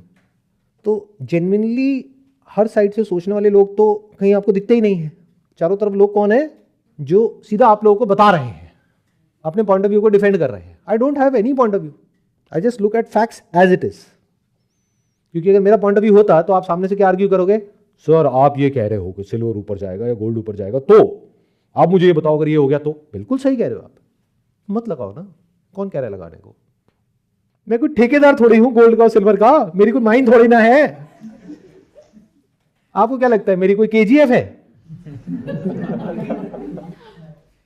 तो जेन्युइनली हर साइड से सोचने वाले लोग तो कहीं आपको दिखते ही नहीं है। चारों तरफ लोग कौन है? जो सीधा आप लोगों को बता रहे हैं, अपने पॉइंट ऑफ व्यू को डिफेंड कर रहे हैं। I don't have any point of view, I just look at facts as it is. क्योंकि अगर मेरा पॉइंट ऑफ व्यू होता तो आप सामने से क्या आर्ग्यू करोगे? सर आप ये कह रहे हो कि सिल्वर ऊपर जाएगा या गोल्ड ऊपर जाएगा, तो आप मुझे ये बताओ अगर ये हो गया तो। बिल्कुल सही कह रहे हो आप, मत लगाओ ना। कौन कह रहा है लगाने को? मैं कोई ठेकेदार थोड़ी हूं गोल्ड का और सिल्वर का, मेरी कोई माइन थोड़ी ना है। आपको क्या लगता है मेरी कोई केजीएफ है?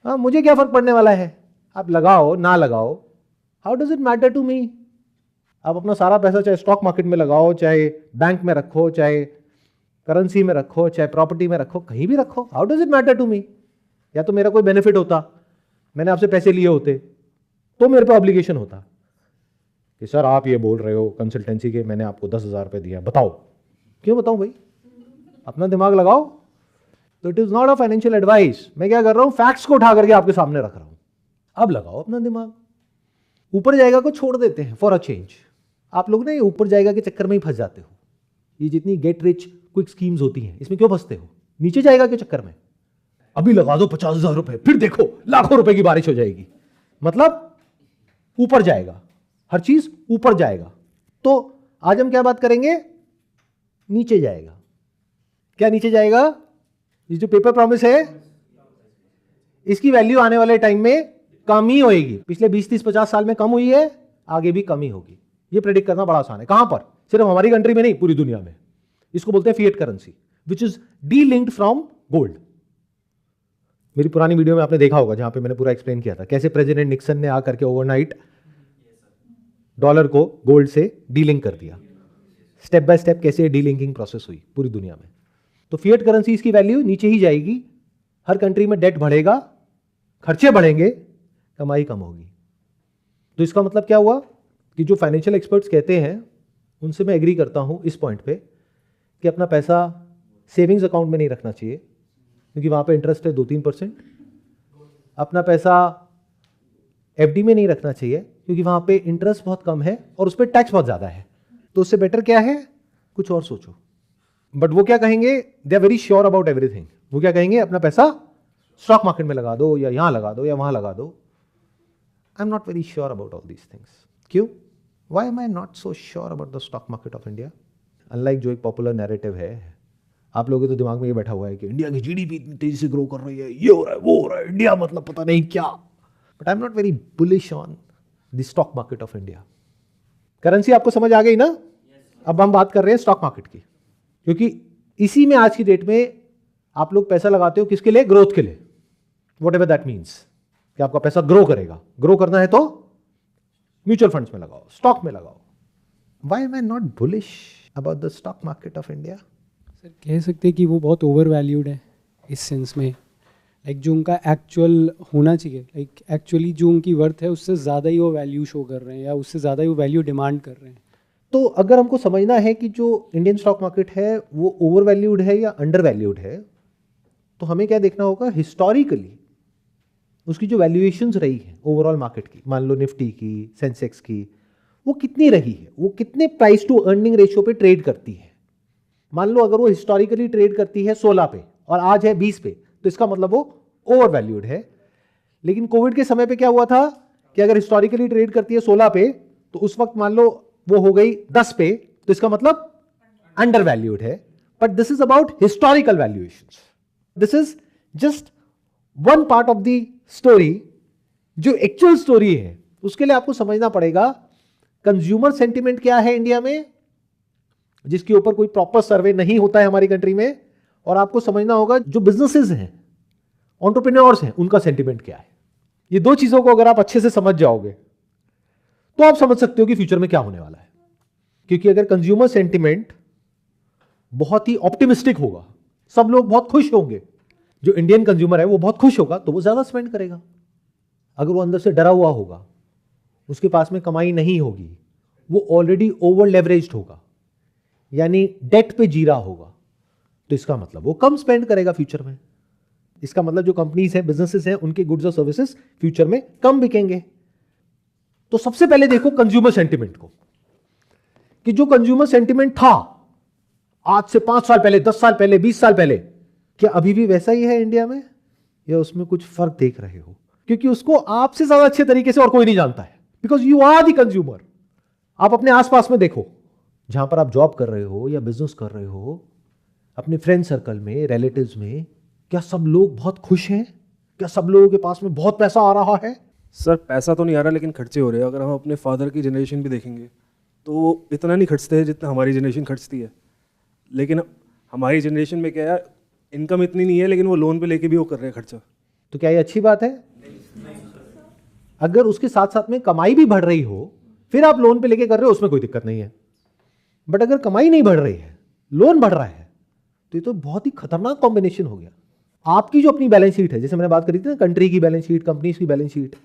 हाँ, मुझे क्या फर्क पड़ने वाला है? आप लगाओ ना लगाओ, how does it matter to me? आप अपना सारा पैसा चाहे स्टॉक मार्केट में लगाओ, चाहे बैंक में रखो, चाहे करेंसी में रखो, चाहे प्रॉपर्टी में रखो, कहीं भी रखो, how does it matter to me? या तो मेरा कोई बेनिफिट होता, मैंने आपसे पैसे लिए होते तो मेरे पे ऑब्लिगेशन होता कि सर आप ये बोल रहे हो कंसल्टेंसी के, मैंने आपको 10,000 रुपये दिया, बताओ। क्यों बताऊं भाई? अपना दिमाग लगाओ। तो it is not a financial advice. मैं क्या कर रहा हूं? फैक्ट्स को उठा करके आपके सामने रख रहा हूं। अब लगाओ अपना दिमाग। ऊपर जाएगा को छोड़ देते हैं फॉर अ चेंज। आप लोग ना ये ऊपर जाएगा के चक्कर में ही फंस जाते हो। ये जितनी गेट रिच क्विक स्कीम्स होती हैं, इसमें क्यों फंसते हो? नीचे जाएगा के चक्कर में अभी लगा दो 50,000 रुपए, फिर देखो लाखों रुपए की बारिश हो जाएगी। मतलब ऊपर जाएगा, हर चीज ऊपर जाएगा। तो आज हम क्या बात करेंगे? नीचे जाएगा। क्या नीचे जाएगा? ये जो पेपर प्रॉमिस है, इसकी वैल्यू आने वाले टाइम में कम ही होएगी। पिछले 20, 30, 50 साल में कम हुई है, आगे भी कम ही होगी। ये प्रेडिक्ट करना बड़ा आसान है। कहां पर? सिर्फ हमारी कंट्री में नहीं, पूरी दुनिया में। इसको बोलते हैं fiat currency, which is D-linked from gold. मेरी पुरानी वीडियो में आपने देखा होगा जहां पे मैंने पूरा एक्सप्लेन किया था कैसे प्रेसिडेंट निक्सन ने आकर के ओवरनाइट डॉलर को गोल्ड से डीलिंक कर दिया। स्टेप बाय स्टेप कैसे डीलिंकिंग प्रोसेस हुई पूरी दुनिया में। तो फिएट करेंसी इसकी वैल्यू नीचे ही जाएगी। हर कंट्री में डेट बढ़ेगा, खर्चे बढ़ेंगे, कमाई कम होगी। तो इसका मतलब क्या हुआ कि जो फाइनेंशियल एक्सपर्ट्स कहते हैं उनसे मैं एग्री करता हूं इस पॉइंट पे कि अपना पैसा सेविंग्स अकाउंट में नहीं रखना चाहिए, क्योंकि वहां पे इंटरेस्ट है 2-3%। अपना पैसा एफडी में नहीं रखना चाहिए, क्योंकि वहां पे इंटरेस्ट बहुत कम है और उस पर टैक्स बहुत ज्यादा है। तो उससे बेटर क्या है? कुछ और सोचो। बट वो क्या कहेंगे? They are very sure about everything. वो क्या कहेंगे? अपना पैसा स्टॉक मार्केट में लगा दो, या यहां लगा दो, या वहां लगा दो। I am not very sure about all these things. क्यों? Why am I not so sure about the stock market of India? Unlike जो एक पॉपुलर नैरेटिव है, आप लोगों के तो दिमाग में ये बैठा हुआ है कि इंडिया की जीडीपी इतनी तेजी से ग्रो कर रही है, ये हो रहा है, वो हो रहा है, इंडिया मतलब पता नहीं क्या। But I am not very bullish on the stock market of India. Currency आपको समझ आ गई ना? अब हम बात कर रहे हैं स्टॉक मार्केट की, क्योंकि इसी में आज की डेट में आप लोग पैसा लगाते हो। किसके लिए? ग्रोथ के लिए। वॉट एवर दैट मीन्स कि आपका पैसा ग्रो करेगा। ग्रो करना है तो म्यूचुअल फंड्स में लगाओ, स्टॉक में लगाओ। Why am I not bullish about the stock market of India? Sir कह सकते हैं कि वो बहुत ओवर वैल्यूड है इस सेंस में, लाइक जो उनका एक्चुअल होना चाहिए, लाइक एक्चुअली जो उनकी वर्थ है उससे ज़्यादा ही वो वैल्यू शो कर रहे हैं, या उससे ज़्यादा ही वो वैल्यू डिमांड कर रहे हैं। तो अगर हमको समझना है कि जो इंडियन स्टॉक मार्केट है वो ओवर वैल्यूड है या अंडर वैल्यूड है, तो हमें क्या देखना होगा? हिस्टोरिकली उसकी जो वैल्यूएशंस रही है ओवरऑल मार्केट की, मान लो निफ्टी की, सेंसेक्स की, वो कितनी रही है, वो कितने प्राइस टू अर्निंग रेशियो पे ट्रेड करती है। मान लो अगर वो हिस्टोरिकली ट्रेड करती है 16 पे और आज है 20 पे, तो इसका मतलब वो ओवर वैल्यूड है। लेकिन कोविड के समय पे क्या हुआ था कि अगर हिस्टोरिकली ट्रेड करती है 16 पे, तो उस वक्त मान लो वो हो गई 10 पे, तो इसका मतलब अंडर वैल्यूड है। But this is about historical valuations. This is just one part of the story. जो एक्चुअल स्टोरी है उसके लिए आपको समझना पड़ेगा कंज्यूमर सेंटिमेंट क्या है इंडिया में, जिसके ऊपर कोई प्रॉपर सर्वे नहीं होता है हमारी कंट्री में। और आपको समझना होगा जो बिजनेसेस हैं, एंटरप्रेन्योर्स हैं, उनका सेंटिमेंट क्या है। ये दो चीजों को अगर आप अच्छे से समझ जाओगे तो आप समझ सकते हो कि फ्यूचर में क्या होने वाला है। क्योंकि अगर कंज्यूमर सेंटिमेंट बहुत ही ऑप्टिमिस्टिक होगा, सब लोग बहुत खुश होंगे, जो इंडियन कंज्यूमर है वो बहुत खुश होगा, तो वो ज्यादा स्पेंड करेगा। अगर वो अंदर से डरा हुआ होगा, उसके पास में कमाई नहीं होगी, वो ऑलरेडी ओवर लेवरेज्ड होगा, यानी डेट पे जी रहा होगा, तो इसका मतलब वो कम स्पेंड करेगा फ्यूचर में। इसका मतलब जो कंपनीज हैं, बिजनेसेस हैं, उनके गुड्स और सर्विसेज फ्यूचर में कम बिकेंगे। तो सबसे पहले देखो कंज्यूमर सेंटिमेंट को, कि जो कंज्यूमर सेंटिमेंट था आज से 5 साल पहले, 10 साल पहले, 20 साल पहले, क्या अभी भी वैसा ही है इंडिया में, या उसमें कुछ फर्क देख रहे हो? क्योंकि उसको आपसे ज्यादा अच्छे तरीके से और कोई नहीं जानता है, because you are the consumer. आप अपने आसपास में देखो, जहां पर आप जॉब कर रहे हो या बिजनेस कर रहे हो, अपने फ्रेंड सर्कल में, रिलेटिव्स में, क्या सब लोग बहुत खुश हैं? क्या सब लोगों के पास में बहुत पैसा आ रहा है? सर पैसा तो नहीं आ रहा लेकिन खर्चे हो रहे हैं। अगर हम अपने फादर की जनरेशन भी देखेंगे तो वो इतना नहीं खर्चते हैं जितना हमारी जनरेशन खर्चती है। लेकिन हमारी जनरेशन में क्या है, इनकम इतनी नहीं है लेकिन वो लोन पे लेके भी वो कर रहे हैं खर्चा। तो क्या ये अच्छी बात है? अगर उसके साथ साथ में कमाई भी बढ़ रही हो, फिर आप लोन पे लेके कर रहे हो, उसमें कोई दिक्कत नहीं है। बट अगर कमाई नहीं बढ़ रही है, लोन बढ़ रहा है, तो ये तो बहुत ही खतरनाक कॉम्बिनेशन हो गया। आपकी जो अपनी बैलेंस शीट है, जैसे मैंने बात करी थी ना, कंट्री की बैलेंस शीट, कंपनीज की बैलेंस शीट,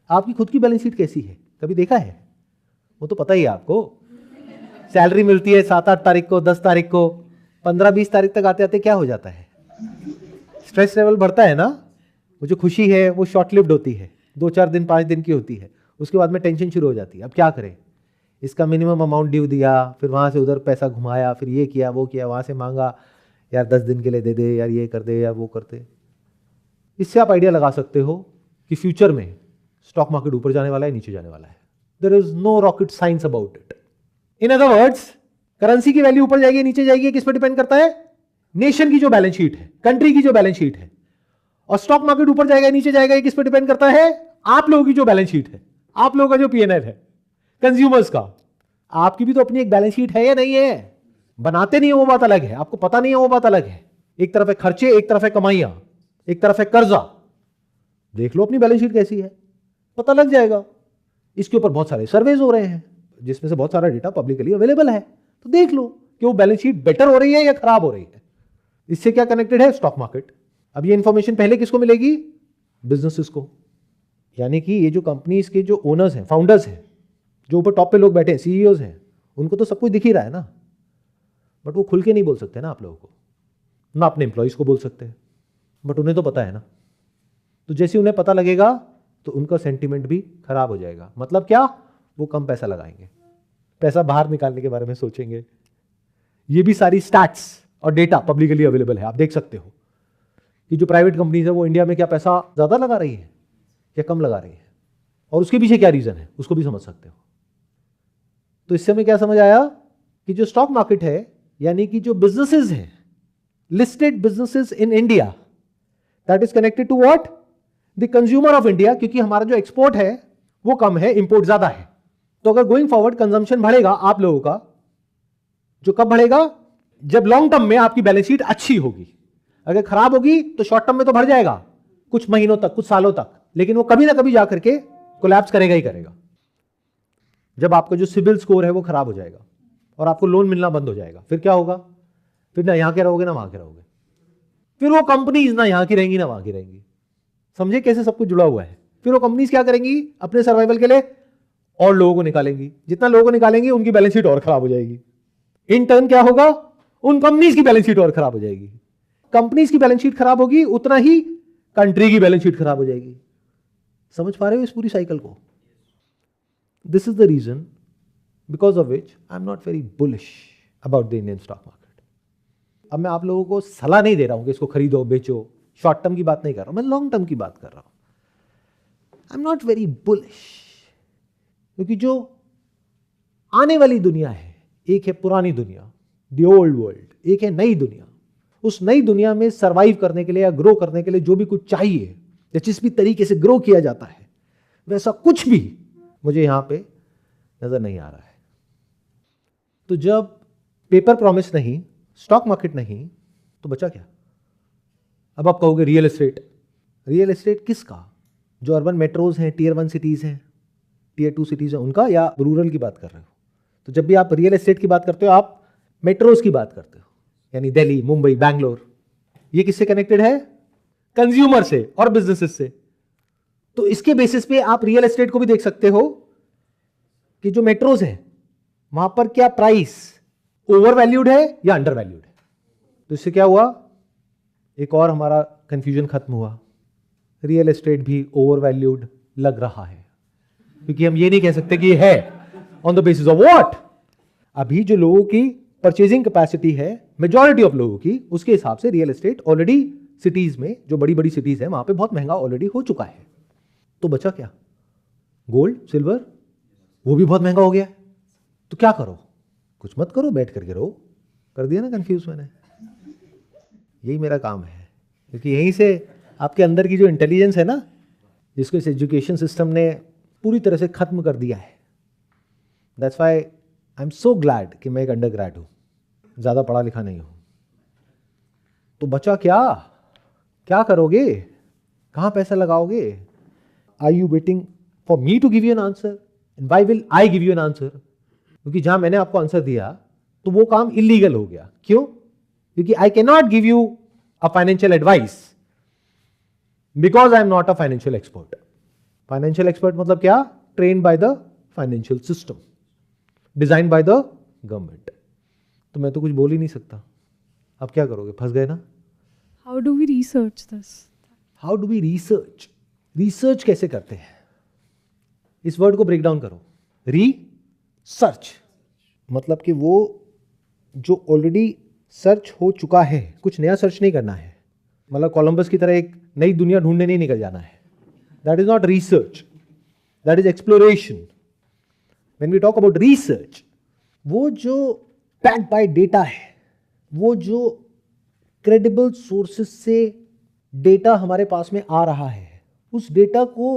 आपकी खुद की बैलेंस शीट कैसी है? कभी देखा है? वो तो पता ही है आपको। सैलरी मिलती है 7-8 तारीख को, 10 तारीख को, 15-20 तारीख तक आते आते क्या हो जाता है? स्ट्रेस लेवल बढ़ता है ना। वो जो खुशी है वो शॉर्ट लिव्ड होती है, 2-4 दिन 5 दिन की होती है, उसके बाद में टेंशन शुरू हो जाती है। अब क्या करें, इसका मिनिमम अमाउंट ड्यू दिया, फिर वहाँ से उधर पैसा घुमाया, फिर ये किया वो किया, वहाँ से मांगा, यार 10 दिन के लिए दे दे, यार ये कर दे, यार वो कर दे। इससे आप आइडिया लगा सकते हो कि फ्यूचर में स्टॉक मार्केट ऊपर जाने वाला है, नीचे जाने वाला है। There is no rocket science about it. In other words, currency की वैल्यू ऊपर जाएगी नीचे जाएगी, किस पर डिपेंड करता है? नेशन की जो बैलेंस शीट है, कंट्री की जो बैलेंस शीट है। और स्टॉक मार्केट ऊपर जाएगा नीचे जाएगा, ये किस पर डिपेंड करता है? आप लोगों की जो बैलेंस शीट है, आप लोगों का जो पीएनएल है, कंज्यूमर्स का। आपकी भी तो अपनी एक बैलेंस शीट है या नहीं है? बनाते नहीं है वो बात अलग है, आपको पता नहीं है वो बात अलग है। एक तरफ है खर्चे, एक तरफ है कमाइयां, एक तरफ है कर्जा। देख लो अपनी बैलेंस शीट कैसी है, पता लग जाएगा। इसके ऊपर बहुत सारे सर्वेज हो रहे हैं, जिसमें से बहुत सारा डेटा पब्लिकली अवेलेबल है। तो देख लो कि वो बैलेंस शीट बेटर हो रही है या खराब हो रही है। इससे क्या कनेक्टेड है? Stock market. अब ये इंफॉर्मेशन पहले किसको मिलेगी? बिजनेसेस को। यानी कि ये जो कंपनीज के जो ओनर्स हैं, फाउंडर्स हैं, जो ऊपर टॉप पे लोग बैठे हैं, सीईओज हैं, उनको तो सब कुछ दिख ही रहा है ना। बट वो खुल के नहीं बोल सकते ना आप लोगों को, ना अपने एम्प्लॉइज को बोल सकते हैं, बट उन्हें तो पता है ना। तो जैसे उन्हें पता लगेगा तो उनका सेंटिमेंट भी खराब हो जाएगा। मतलब क्या? वो कम पैसा लगाएंगे, पैसा बाहर निकालने के बारे में सोचेंगे। ये भी सारी स्टैट्स और डेटा पब्लिकली अवेलेबल है, आप देख सकते हो कि जो प्राइवेट कंपनीज है वो इंडिया में क्या पैसा ज्यादा लगा रही है या कम लगा रही है, और उसके पीछे क्या रीजन है, उसको भी समझ सकते हो। तो इससे हमें क्या समझ आया कि जो स्टॉक मार्केट है, यानी कि जो बिजनेसेस हैं, listed businesses in India, that is connected to what? The consumer of India. क्योंकि हमारा जो एक्सपोर्ट है वो कम है, इंपोर्ट ज्यादा है। तो अगर गोइंग फॉरवर्ड कंजम्पशन बढ़ेगा आप लोगों का, जो कब बढ़ेगा? जब लॉन्ग टर्म में आपकी बैलेंस शीट अच्छी होगी। अगर खराब होगी तो शॉर्ट टर्म में तो बढ़ जाएगा कुछ महीनों तक, कुछ सालों तक, लेकिन वो कभी ना कभी जाकर के कोलैप्स करेगा ही करेगा। जब आपका जो सिबिल स्कोर है वो खराब हो जाएगा और आपको लोन मिलना बंद हो जाएगा, फिर क्या होगा? फिर ना यहां के रहोगे ना वहां के रहोगे। फिर वो कंपनीज ना यहां की रहेंगी ना वहां की रहेंगी। समझे कैसे सब कुछ जुड़ा हुआ है? फिर वो कंपनीज क्या करेंगी? अपने सर्वाइवल के लिए और लोगों को निकालेंगी। जितना लोगों को निकालेंगी उनकी बैलेंस शीट और खराब हो जाएगी। इन टर्न क्या होगा? उन कंपनीज की बैलेंस शीट और खराब हो जाएगी। कंपनीज की बैलेंस शीट खराब होगी, उतना ही कंट्री की बैलेंस शीट खराब हो जाएगी। समझ पा रहे हो इस पूरी साइकिल को? This is the reason because of which I'm not very bullish about the Indian stock market. अब मैं आप लोगों को सलाह नहीं दे रहा हूं कि इसको खरीदो बेचो, शॉर्ट टर्म की बात नहीं कर रहा हूं, मैं लॉन्ग टर्म की बात कर रहा हूं। आई एम नॉट वेरी बुलिश, क्योंकि जो आने वाली दुनिया है, एक है पुरानी दुनिया, द ओल्ड वर्ल्ड, एक है नई दुनिया। उस नई दुनिया में सरवाइव करने के लिए या ग्रो करने के लिए जो भी कुछ चाहिए, या जिस भी तरीके से ग्रो किया जाता है, वैसा कुछ भी मुझे यहां पे नजर नहीं आ रहा है। तो जब पेपर प्रॉमिस नहीं, स्टॉक मार्केट नहीं, तो बचा क्या? अब आप कहोगे रियल एस्टेट। रियल एस्टेट किसका? जो अर्बन मेट्रोज हैं, टीयर 1 सिटीज हैं, टीयर 2 सिटीज हैं, उनका, या रूरल की बात कर रहे हो? तो जब भी आप रियल एस्टेट की बात करते हो, आप मेट्रोज की बात करते हो, यानी दिल्ली, मुंबई, बैंगलोर। ये किससे कनेक्टेड है? कंज्यूमर से और बिजनेसेस से। तो इसके बेसिस पे आप रियल एस्टेट को भी देख सकते हो कि जो मेट्रोज है वहां पर क्या प्राइस ओवर वैल्यूड है या अंडर वैल्यूड है। तो इससे क्या हुआ? एक और हमारा कंफ्यूजन खत्म हुआ। रियल एस्टेट भी ओवर वैल्यूड लग रहा है, क्योंकि हम ये नहीं कह सकते कि ये है on the basis of what. अभी जो लोगों की परचेजिंग कैपेसिटी है, मेजॉरिटी ऑफ लोगों की, उसके हिसाब से रियल एस्टेट ऑलरेडी सिटीज में, जो बड़ी बड़ी सिटीज है, वहां पे बहुत महंगा ऑलरेडी हो चुका है। तो बचा क्या? गोल्ड, सिल्वर, वो भी बहुत महंगा हो गया है। तो क्या करो? कुछ मत करो, बैठ करके रहो। कर दिया ना कंफ्यूज मैंने। यही मेरा काम है, क्योंकि यहीं से आपके अंदर की जो इंटेलिजेंस है ना, जिसको इस एजुकेशन सिस्टम ने पूरी तरह से खत्म कर दिया है। That's why I am so glad कि मैं एक अंडर ग्रेड हूं, ज्यादा पढ़ा लिखा नहीं हूं। तो बचा क्या? क्या करोगे? कहां पैसा लगाओगे? Are you waiting for me to give you an answer? And why will I give you an answer? क्योंकि जहां मैंने आपको आंसर दिया तो वो काम इलीगल हो गया। क्यों? क्योंकि I can not give you a financial advice because I am not a financial expert. Financial expert मतलब क्या? Train by the financial system, design by the government. तो मैं तो कुछ बोल ही नहीं सकता। अब क्या करोगे? फंस गए ना। How do we research this? How do we research? Research कैसे करते हैं? इस वर्ड को ब्रेक डाउन करो। रिसर्च मतलब कि वो जो ऑलरेडी सर्च हो चुका है, कुछ नया सर्च नहीं करना है। मतलब कोलंबस की तरह एक नई दुनिया ढूंढने नहीं निकल जाना है। That is not research, that is exploration. When we talk about research, वो जो बैक्ड बाय डेटा है, वो जो क्रेडिबल सोर्सेस से डेटा हमारे पास में आ रहा है, उस डेटा को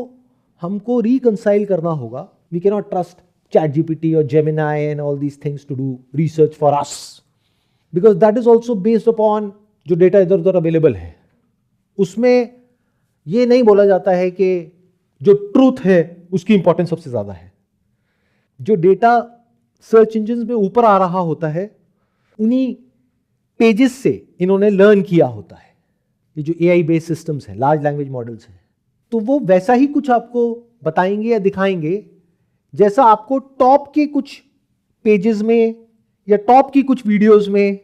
हमको रिकंसाइल करना होगा। We can not trust ChatGPT or Gemini and all these things to do research for us, because that is also based upon जो डेटा इधर उधर अवेलेबल है। उसमें ये नहीं बोला जाता है कि जो ट्रूथ है उसकी इंपॉर्टेंस सबसे ज्यादा है। जो डेटा सर्च इंजिन में ऊपर आ रहा होता है, उन्हीं पेजेस से इन्होंने लर्न किया होता है। ये जो AI बेस्ड सिस्टम्स हैं, लार्ज लैंग्वेज मॉडल्स हैं, तो वो वैसा ही कुछ आपको बताएंगे या दिखाएंगे जैसा आपको टॉप के कुछ पेजेस में या टॉप की कुछ वीडियोस में,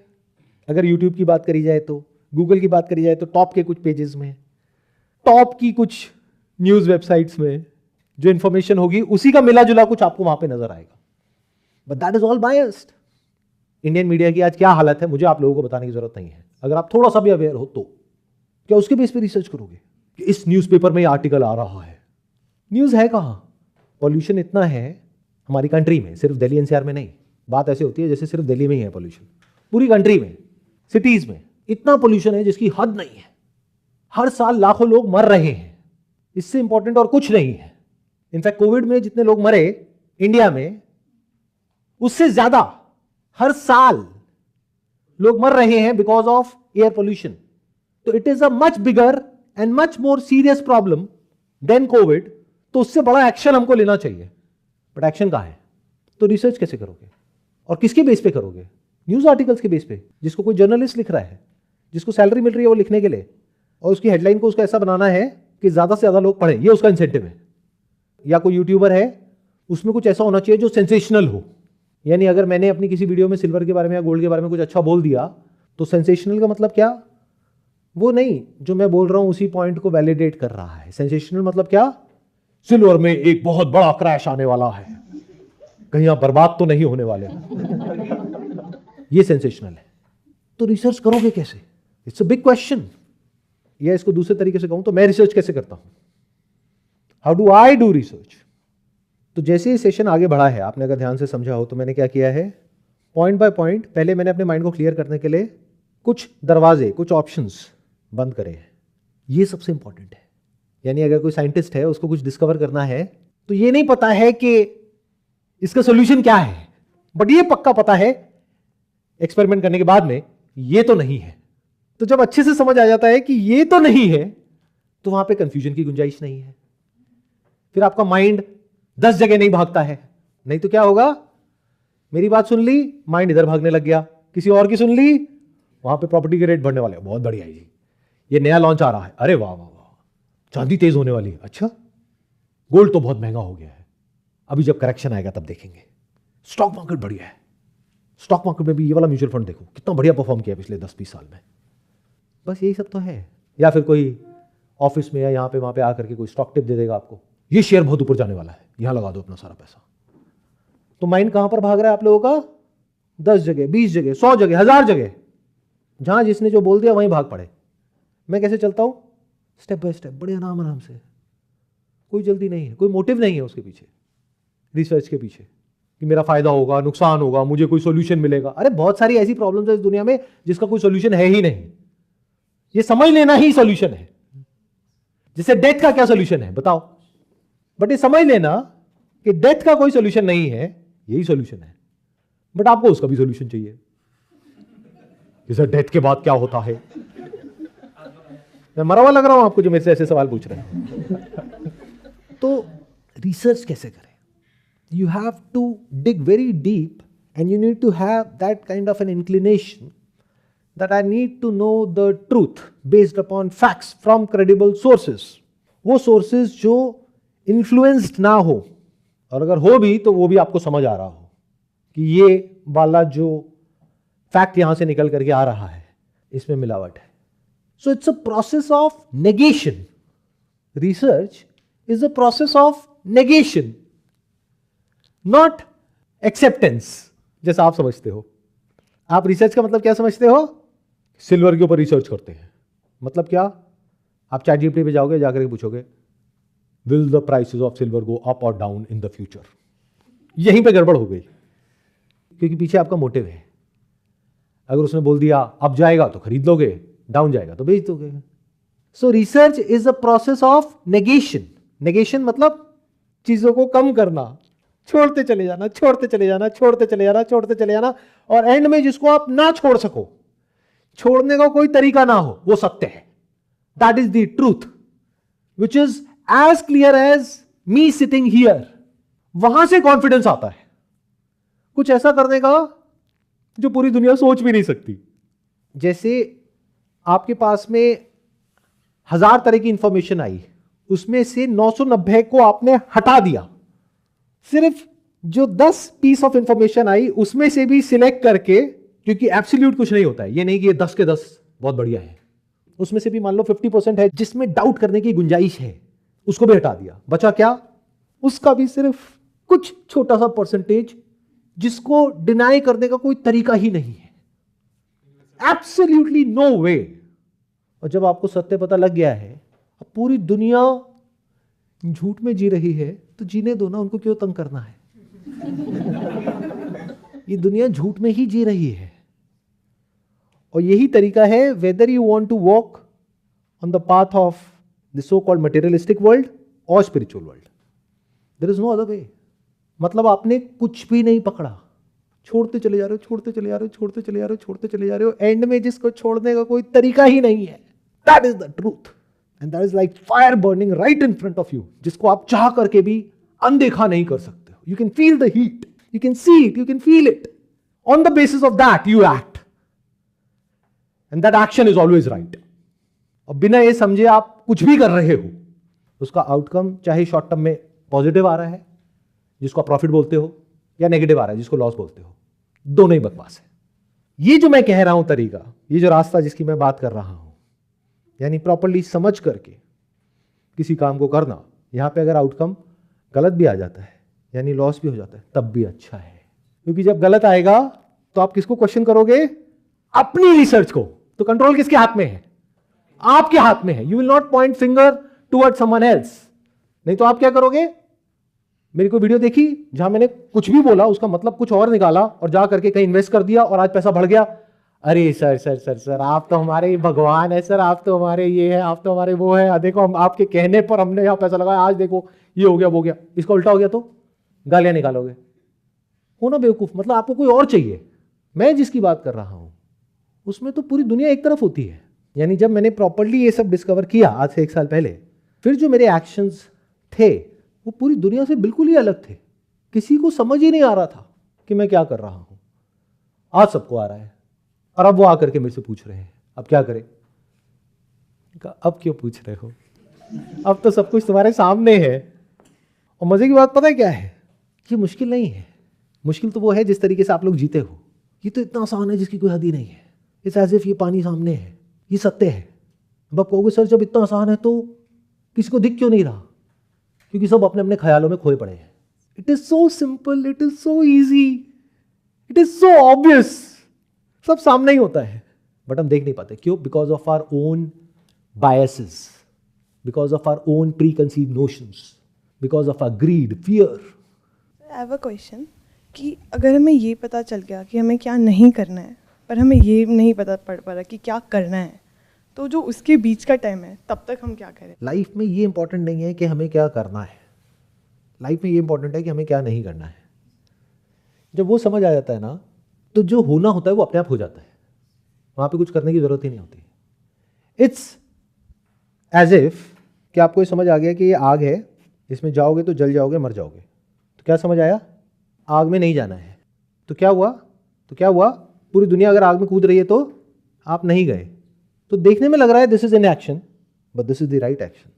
अगर YouTube की बात करी जाए तो, गूगल की बात करी जाए तो टॉप के कुछ पेजेस में, टॉप की कुछ न्यूज वेबसाइट्स में जो इंफॉर्मेशन होगी, उसी का मिला जुला कुछ आपको वहां पे नजर आएगा। But that is all biased. Indian media की आज क्या हालत है मुझे आप लोगों को बताने की जरूरत नहीं है। अगर आप थोड़ा सा भी अवेयर हो तो क्या उसके बेस पे रिसर्च करोगे कि इस न्यूज़पेपर में आर्टिकल आ रहा है? न्यूज़ है कहां? पॉल्यूशन इतना है हमारी कंट्री में, सिर्फ दिल्ली NCR में नहीं। बात ऐसे होती है जैसे सिर्फ दिल्ली में ही है पॉल्यूशन। पूरी कंट्री में, सिटीज में इतना पॉल्यूशन है जिसकी हद नहीं है। हर साल लाखों लोग मर रहे हैं। इससे इंपॉर्टेंट और कुछ नहीं है। इनफैक्ट कोविड में जितने लोग मरे इंडिया में, उससे ज्यादा हर साल लोग मर रहे हैं बिकॉज ऑफ एयर पॉल्यूशन। तो it is a much bigger and much more serious problem than Covid. तो उससे बड़ा एक्शन हमको लेना चाहिए। बट एक्शन कहां है? तो रिसर्च कैसे करोगे और किसके बेस पे करोगे? न्यूज आर्टिकल्स के बेस पे, जिसको कोई जर्नलिस्ट लिख रहा है, जिसको सैलरी मिल रही है वो लिखने के लिए, और उसकी हेडलाइन को उसको ऐसा बनाना है कि ज्यादा से ज्यादा लोग पढ़ें, ये उसका इंसेंटिव है। या कोई यूट्यूबर है, उसमें कुछ ऐसा होना चाहिए जो सेंसेशनल हो। यानी अगर मैंने अपनी किसी वीडियो में सिल्वर के बारे में या गोल्ड के बारे में कुछ अच्छा बोल दिया, तो सेंसेशनल का मतलब क्या? वो नहीं, जो मैं बोल रहा हूं उसी पॉइंट को वैलिडेट कर रहा है। सेंसेशनल मतलब क्या? सिल्वर में एक बहुत बड़ा क्रैश आने वाला है, कहीं आप बर्बाद तो नहीं होने वाले। ये सेंसेशनल है। तो रिसर्च करोगे कैसे? It's a big question. या इसको दूसरे तरीके से कहूं तो मैं रिसर्च कैसे करता हूं? How do I do research? तो जैसे ही सेशन आगे बढ़ा है, आपने अगर ध्यान से समझा हो तो मैंने क्या किया है, पॉइंट बाय पॉइंट पहले मैंने अपने माइंड को क्लियर करने के लिए कुछ दरवाजे, कुछ ऑप्शंस बंद करे हैं. ये सबसे इंपॉर्टेंट है. यानी अगर कोई साइंटिस्ट है, उसको कुछ डिस्कवर करना है, तो ये नहीं पता है कि इसका सोल्यूशन क्या है, बट ये पक्का पता है एक्सपेरिमेंट करने के बाद में ये तो नहीं है. तो जब अच्छे से समझ आ जाता है कि ये तो नहीं है, तो वहां पे कंफ्यूजन की गुंजाइश नहीं है. फिर आपका माइंड 10 जगह नहीं भागता है. नहीं तो क्या होगा, मेरी बात सुन ली, माइंड इधर भागने लग गया, किसी और की सुन ली, वहां पे प्रॉपर्टी के रेट बढ़ने वाले, बहुत बढ़िया है जी, ये नया लॉन्च आ रहा है, अरे वाह वाह वाह, चांदी तेज होने वाली है, अच्छा गोल्ड तो बहुत महंगा हो गया है, अभी जब करेक्शन आएगा तब देखेंगे. स्टॉक मार्केट बढ़िया है, स्टॉक मार्केट में भी ये वाला म्यूचुअल फंड देखो कितना बढ़िया परफॉर्म किया पिछले 10-20 साल में. बस यही सब तो है. या फिर कोई ऑफिस में या यहां पे वहां पे आकर के कोई स्टॉक टिप दे देगा आपको, ये शेयर बहुत ऊपर जाने वाला है, यहां लगा दो अपना सारा पैसा. तो माइंड कहां पर भाग रहा है आप लोगों का? 10 जगह, 20 जगह, 100 जगह, 1000 जगह. जहां जिसने जो बोल दिया वहीं भाग पड़े. मैं कैसे चलता हूं? स्टेप बाय स्टेप, बड़े आराम आराम से. कोई जल्दी नहीं है, कोई मोटिव नहीं है उसके पीछे, रिसर्च के पीछे कि मेरा फायदा होगा, नुकसान होगा, मुझे कोई सोल्यूशन मिलेगा. अरे बहुत सारी ऐसी प्रॉब्लम्स है इस दुनिया में जिसका कोई सोल्यूशन है ही नहीं. ये समझ लेना ही सोल्यूशन है. जैसे डेथ का क्या सोल्यूशन है बताओ, बट ये समझ लेना कि डेथ का कोई सोल्यूशन नहीं है, यही सोल्यूशन है. बट आपको उसका भी सोल्यूशन चाहिए. जैसे डेथ के बाद क्या होता है? मैं मरा हुआ लग रहा हूं आपको जो मेरे से ऐसे सवाल पूछ रहे हैं. तो रिसर्च कैसे करें? You have to dig very deep and you need to have that kind of an inclination that I need to know the truth based upon facts from credible sources. वो sources जो influenced ना हो, और अगर हो भी तो वो भी आपको समझ आ रहा हो कि ये वाला जो फैक्ट यहां से निकल करके आ रहा है इसमें मिलावट है. So it's a process of negation. Research is a process of negation, not acceptance. जैसा आप समझते हो. आप रिसर्च का मतलब क्या समझते हो? सिल्वर के ऊपर रिसर्च करते हैं. मतलब क्या? आप चैट जीपीटी पे जाओगे, जाकर के पूछोगे will the prices of silver go up और डाउन इन द फ्यूचर. यहीं पे गड़बड़ हो गई, क्योंकि पीछे आपका मोटिव है. अगर उसने बोल दिया अब जाएगा तो खरीद लोगे, डाउन जाएगा तो बेच दोगे. सो research is a process of negation. Negation मतलब चीजों को कम करना, छोड़ते चले जाना, छोड़ते चले जाना, छोड़ते चले जाना, छोड़ते चले जाना, और एंड में जिसको आप ना छोड़ सको, छोड़ने का कोई तरीका ना हो, वो सत्य है. That is the truth which is as clear as me sitting here. वहां से कॉन्फिडेंस आता है कुछ ऐसा करने का जो पूरी दुनिया सोच भी नहीं सकती. जैसे आपके पास में 1000 तरह की इंफॉर्मेशन आई, उसमें से 990 को आपने हटा दिया. सिर्फ जो 10 पीस ऑफ इंफॉर्मेशन आई उसमें से भी सिलेक्ट करके, क्योंकि एब्सोल्यूट कुछ नहीं होता है, ये नहीं कि ये 10 के 10 बहुत बढ़िया है, उसमें से भी मान लो 50% है जिसमें डाउट करने की गुंजाइश है, उसको भी हटा दिया. बचा क्या? उसका भी सिर्फ कुछ छोटा सा परसेंटेज जिसको डिनाई करने का कोई तरीका ही नहीं है. एब्सोल्युटली नो वे. और जब आपको सत्य पता लग गया है, अब पूरी दुनिया झूठ में जी रही है, तो जीने दो ना, उनको क्यों तंग करना है? ये दुनिया झूठ में ही जी रही है. और यही तरीका है whether you want to walk on the path of the so called materialistic world और spiritual world. There is no other way. मतलब आपने कुछ भी नहीं पकड़ा, छोड़ते चले जा रहे हो, छोड़ते चले जा रहे हो, छोड़ते चले जा रहे हो, छोड़ते चले जा रहे हो, एंड में जिसको छोड़ने का कोई तरीका ही नहीं है. That is the truth and that is like fire burning right in front of you, जिसको आप चाह करके भी अनदेखा नहीं कर सकते हो. You can feel the heat, you can see it, you can feel it. On the basis of that you act and that action is always right. और बिना ये समझे आप कुछ भी कर रहे हो, उसका आउटकम चाहे शॉर्ट टर्म में पॉजिटिव आ रहा है जिसको आप प्रॉफिट बोलते हो, या नेगेटिव आ रहा है जिसको लॉस बोलते हो, दोनों ही बकवास है. ये जो मैं कह रहा हूं तरीका, ये जो रास्ता जिसकी मैं बात कर रहा हूं, यानी प्रॉपर्ली समझ करके किसी काम को करना, यहां पे अगर आउटकम गलत भी आ जाता है, यानी लॉस भी हो जाता है, तब भी अच्छा है. क्योंकि जब गलत आएगा तो आप किसको क्वेश्चन करोगे? अपनी रिसर्च को, तो कंट्रोल किसके हाथ में है? आपके हाथ में है. You will not point finger toward someone else. नहीं तो आप क्या करोगे? मेरी कोई वीडियो देखी जहां मैंने कुछ भी बोला, उसका मतलब कुछ और निकाला और जा करके कहीं इन्वेस्ट कर दिया और आज पैसा बढ़ गया. अरे सर सर सर सर आप तो हमारे भगवान है सर, आप तो हमारे ये है, आप तो हमारे वो है, देखो हम आपके कहने पर हमने यहाँ पैसा लगाया, आज देखो ये हो गया वो गया. इसका उल्टा हो गया तो गालियां निकालोगे. हो ना बेवकूफ. मतलब आपको कोई और चाहिए. मैं जिसकी बात कर रहा हूं उसमें तो पूरी दुनिया एक तरफ होती है. यानी जब मैंने प्रॉपर्ली ये सब डिस्कवर किया आज से 1 साल पहले, फिर जो मेरे एक्शंस थे वो पूरी दुनिया से बिल्कुल ही अलग थे. किसी को समझ ही नहीं आ रहा था कि मैं क्या कर रहा हूं. आज सबको आ रहा है. और अब वो आकर के मेरे से पूछ रहे हैं अब क्या करें. अब क्यों पूछ रहे हो? अब तो सब कुछ तुम्हारे सामने है. और मजे की बात पता है क्या है? ये मुश्किल नहीं है. मुश्किल तो वो है जिस तरीके से आप लोग जीते हो. ये तो इतना आसान है जिसकी कोई हद ही नहीं है. इट्स एज इफ ये पानी सामने है, ये सत्य है. अब आप कहोगे सर जब इतना आसान है तो किसी को दिख क्यों नहीं रहा? क्योंकि सब अपने अपने ख्यालों में खोए पड़े हैं. It is so simple, it is so easy, it is so obvious. सब सामने ही होता है बट हम देख नहीं पाते. क्यों? Because of our own biases, because of our own preconceive notions, because of our greed, fear. I have a question कि अगर हमें ये पता चल गया कि हमें क्या नहीं करना है, पर हमें ये नहीं पता पड़ पा रहा कि क्या करना है, तो जो उसके बीच का टाइम है तब तक हम क्या करें? लाइफ में ये इंपॉर्टेंट नहीं है कि हमें क्या करना है. लाइफ में ये इंपॉर्टेंट है कि हमें क्या नहीं करना है. जब वो समझ आ जाता है ना, तो जो होना होता है वो अपने आप हो जाता है. वहां पे कुछ करने की जरूरत ही नहीं होती. इट्स एज इफ कि आपको ये समझ आ गया कि ये आग है, इसमें जाओगे तो जल जाओगे, मर जाओगे. तो क्या समझ आया? आग में नहीं जाना है. तो क्या हुआ? पूरी दुनिया अगर आग में कूद रही है तो आप नहीं गए. तो देखने में लग रहा है this is an action, but this is the right action.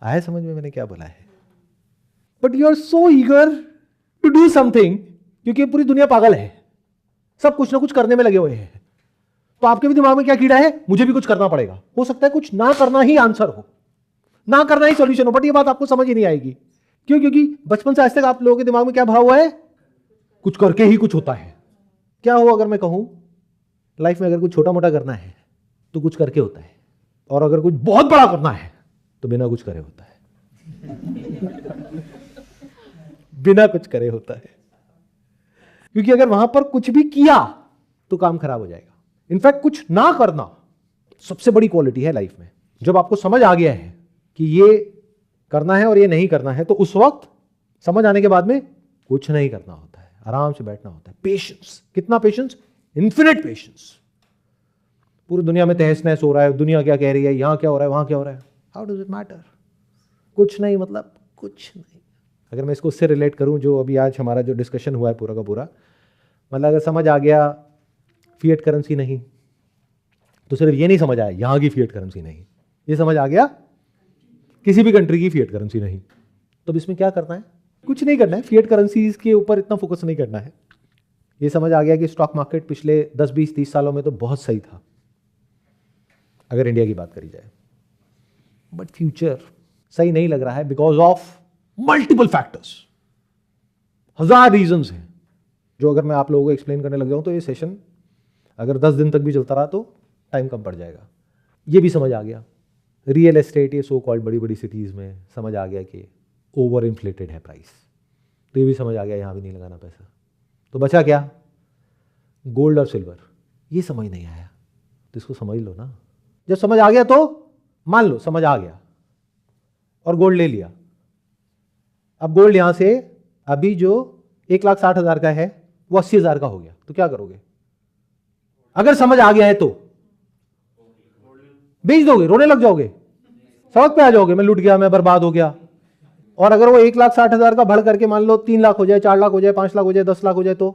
आया समझ में मैंने क्या बोला है? But you are so eager to do something, क्योंकि पूरी दुनिया पागल है. सब कुछ ना कुछ करने में लगे हुए हैं. तो आपके भी दिमाग में क्या कीड़ा है? मुझे भी कुछ करना पड़ेगा. हो सकता है कुछ ना करना ही आंसर हो, ना करना ही सॉल्यूशन हो. बट ये बात आपको समझ ही नहीं आएगी. क्यों? क्योंकि बचपन से आज तक आप लोगों के दिमाग में क्या भरा हुआ है? कुछ करके ही कुछ होता है. क्या हो अगर मैं कहूं लाइफ में अगर कुछ छोटा मोटा करना है तो कुछ करके होता है, और अगर कुछ बहुत बड़ा करना है तो बिना कुछ करे होता है. बिना कुछ करे होता है. क्योंकि अगर वहां पर कुछ भी किया तो काम खराब हो जाएगा. इनफैक्ट कुछ ना करना सबसे बड़ी क्वालिटी है लाइफ में. जब आपको समझ आ गया है कि ये करना है और ये नहीं करना है, तो उस वक्त समझ आने के बाद में कुछ नहीं करना होता है, आराम से बैठना होता है. पेशेंस. कितना पेशेंस? Infinite patience. पूरी दुनिया में तहस नहस हो रहा है, दुनिया क्या कह रही है, यहां क्या हो रहा है, वहां क्या हो रहा है, हाउ डज इट मैटर? कुछ नहीं, मतलब कुछ नहीं. अगर मैं इसको उससे रिलेट करूं जो अभी आज हमारा जो डिस्कशन हुआ है पूरा का पूरा, मतलब अगर समझ आ गया फिएट करेंसी नहीं, तो सिर्फ ये नहीं समझ आया यहां की फिएट करेंसी नहीं, ये समझ आ गया किसी भी कंट्री की फिएट करेंसी नहीं. तो अब इसमें क्या करना है? कुछ नहीं करना है. फिएट करेंसीज के ऊपर इतना फोकस नहीं करना है. ये समझ आ गया कि स्टॉक मार्केट पिछले 10, 20, 30 सालों में तो बहुत सही था अगर इंडिया की बात करी जाए, बट फ्यूचर सही नहीं लग रहा है because of multiple factors. 1000 reasons हैं जो अगर मैं आप लोगों को एक्सप्लेन करने लग जाऊं तो ये सेशन अगर 10 दिन तक भी चलता रहा तो टाइम कम पड़ जाएगा. ये भी समझ आ गया. रियल एस्टेट, ये सो कॉल्ड बड़ी बड़ी सिटीज़ में समझ आ गया कि ओवर इन्फ्लेटेड है प्राइस. तो ये भी समझ आ गया यहाँ भी नहीं लगाना पैसा. तो बचा क्या? गोल्ड और सिल्वर. ये समझ नहीं आया तो इसको समझ लो ना. जब समझ आ गया तो मान लो समझ आ गया और गोल्ड ले लिया. अब गोल्ड यहां से अभी जो 1,60,000 का है वो 80,000 का हो गया. तो क्या करोगे? अगर समझ आ गया है तो बेच दोगे, रोने लग जाओगे, सड़क पे आ जाओगे, मैं लूट गया, मैं बर्बाद हो गया. और अगर वो 1,60,000 का बढ़ करके मान लो 3 लाख हो जाए, 4 लाख हो जाए, 5 लाख हो जाए, 10 लाख हो जाए, तो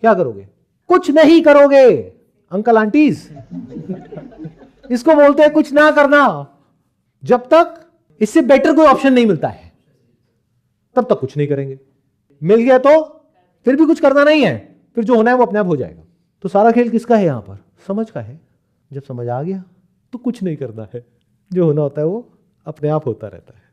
क्या करोगे? कुछ नहीं करोगे. अंकल आंटीज, इसको बोलते हैं कुछ ना करना. जब तक इससे बेटर कोई ऑप्शन नहीं मिलता है तब तक कुछ नहीं करेंगे. मिल गया तो फिर भी कुछ करना नहीं है, फिर जो होना है वो अपने आप हो जाएगा. तो सारा खेल किसका है यहां पर? समझ का है. जब समझ आ गया तो कुछ नहीं करना है, जो होना होता है वो अपने आप होता रहता है.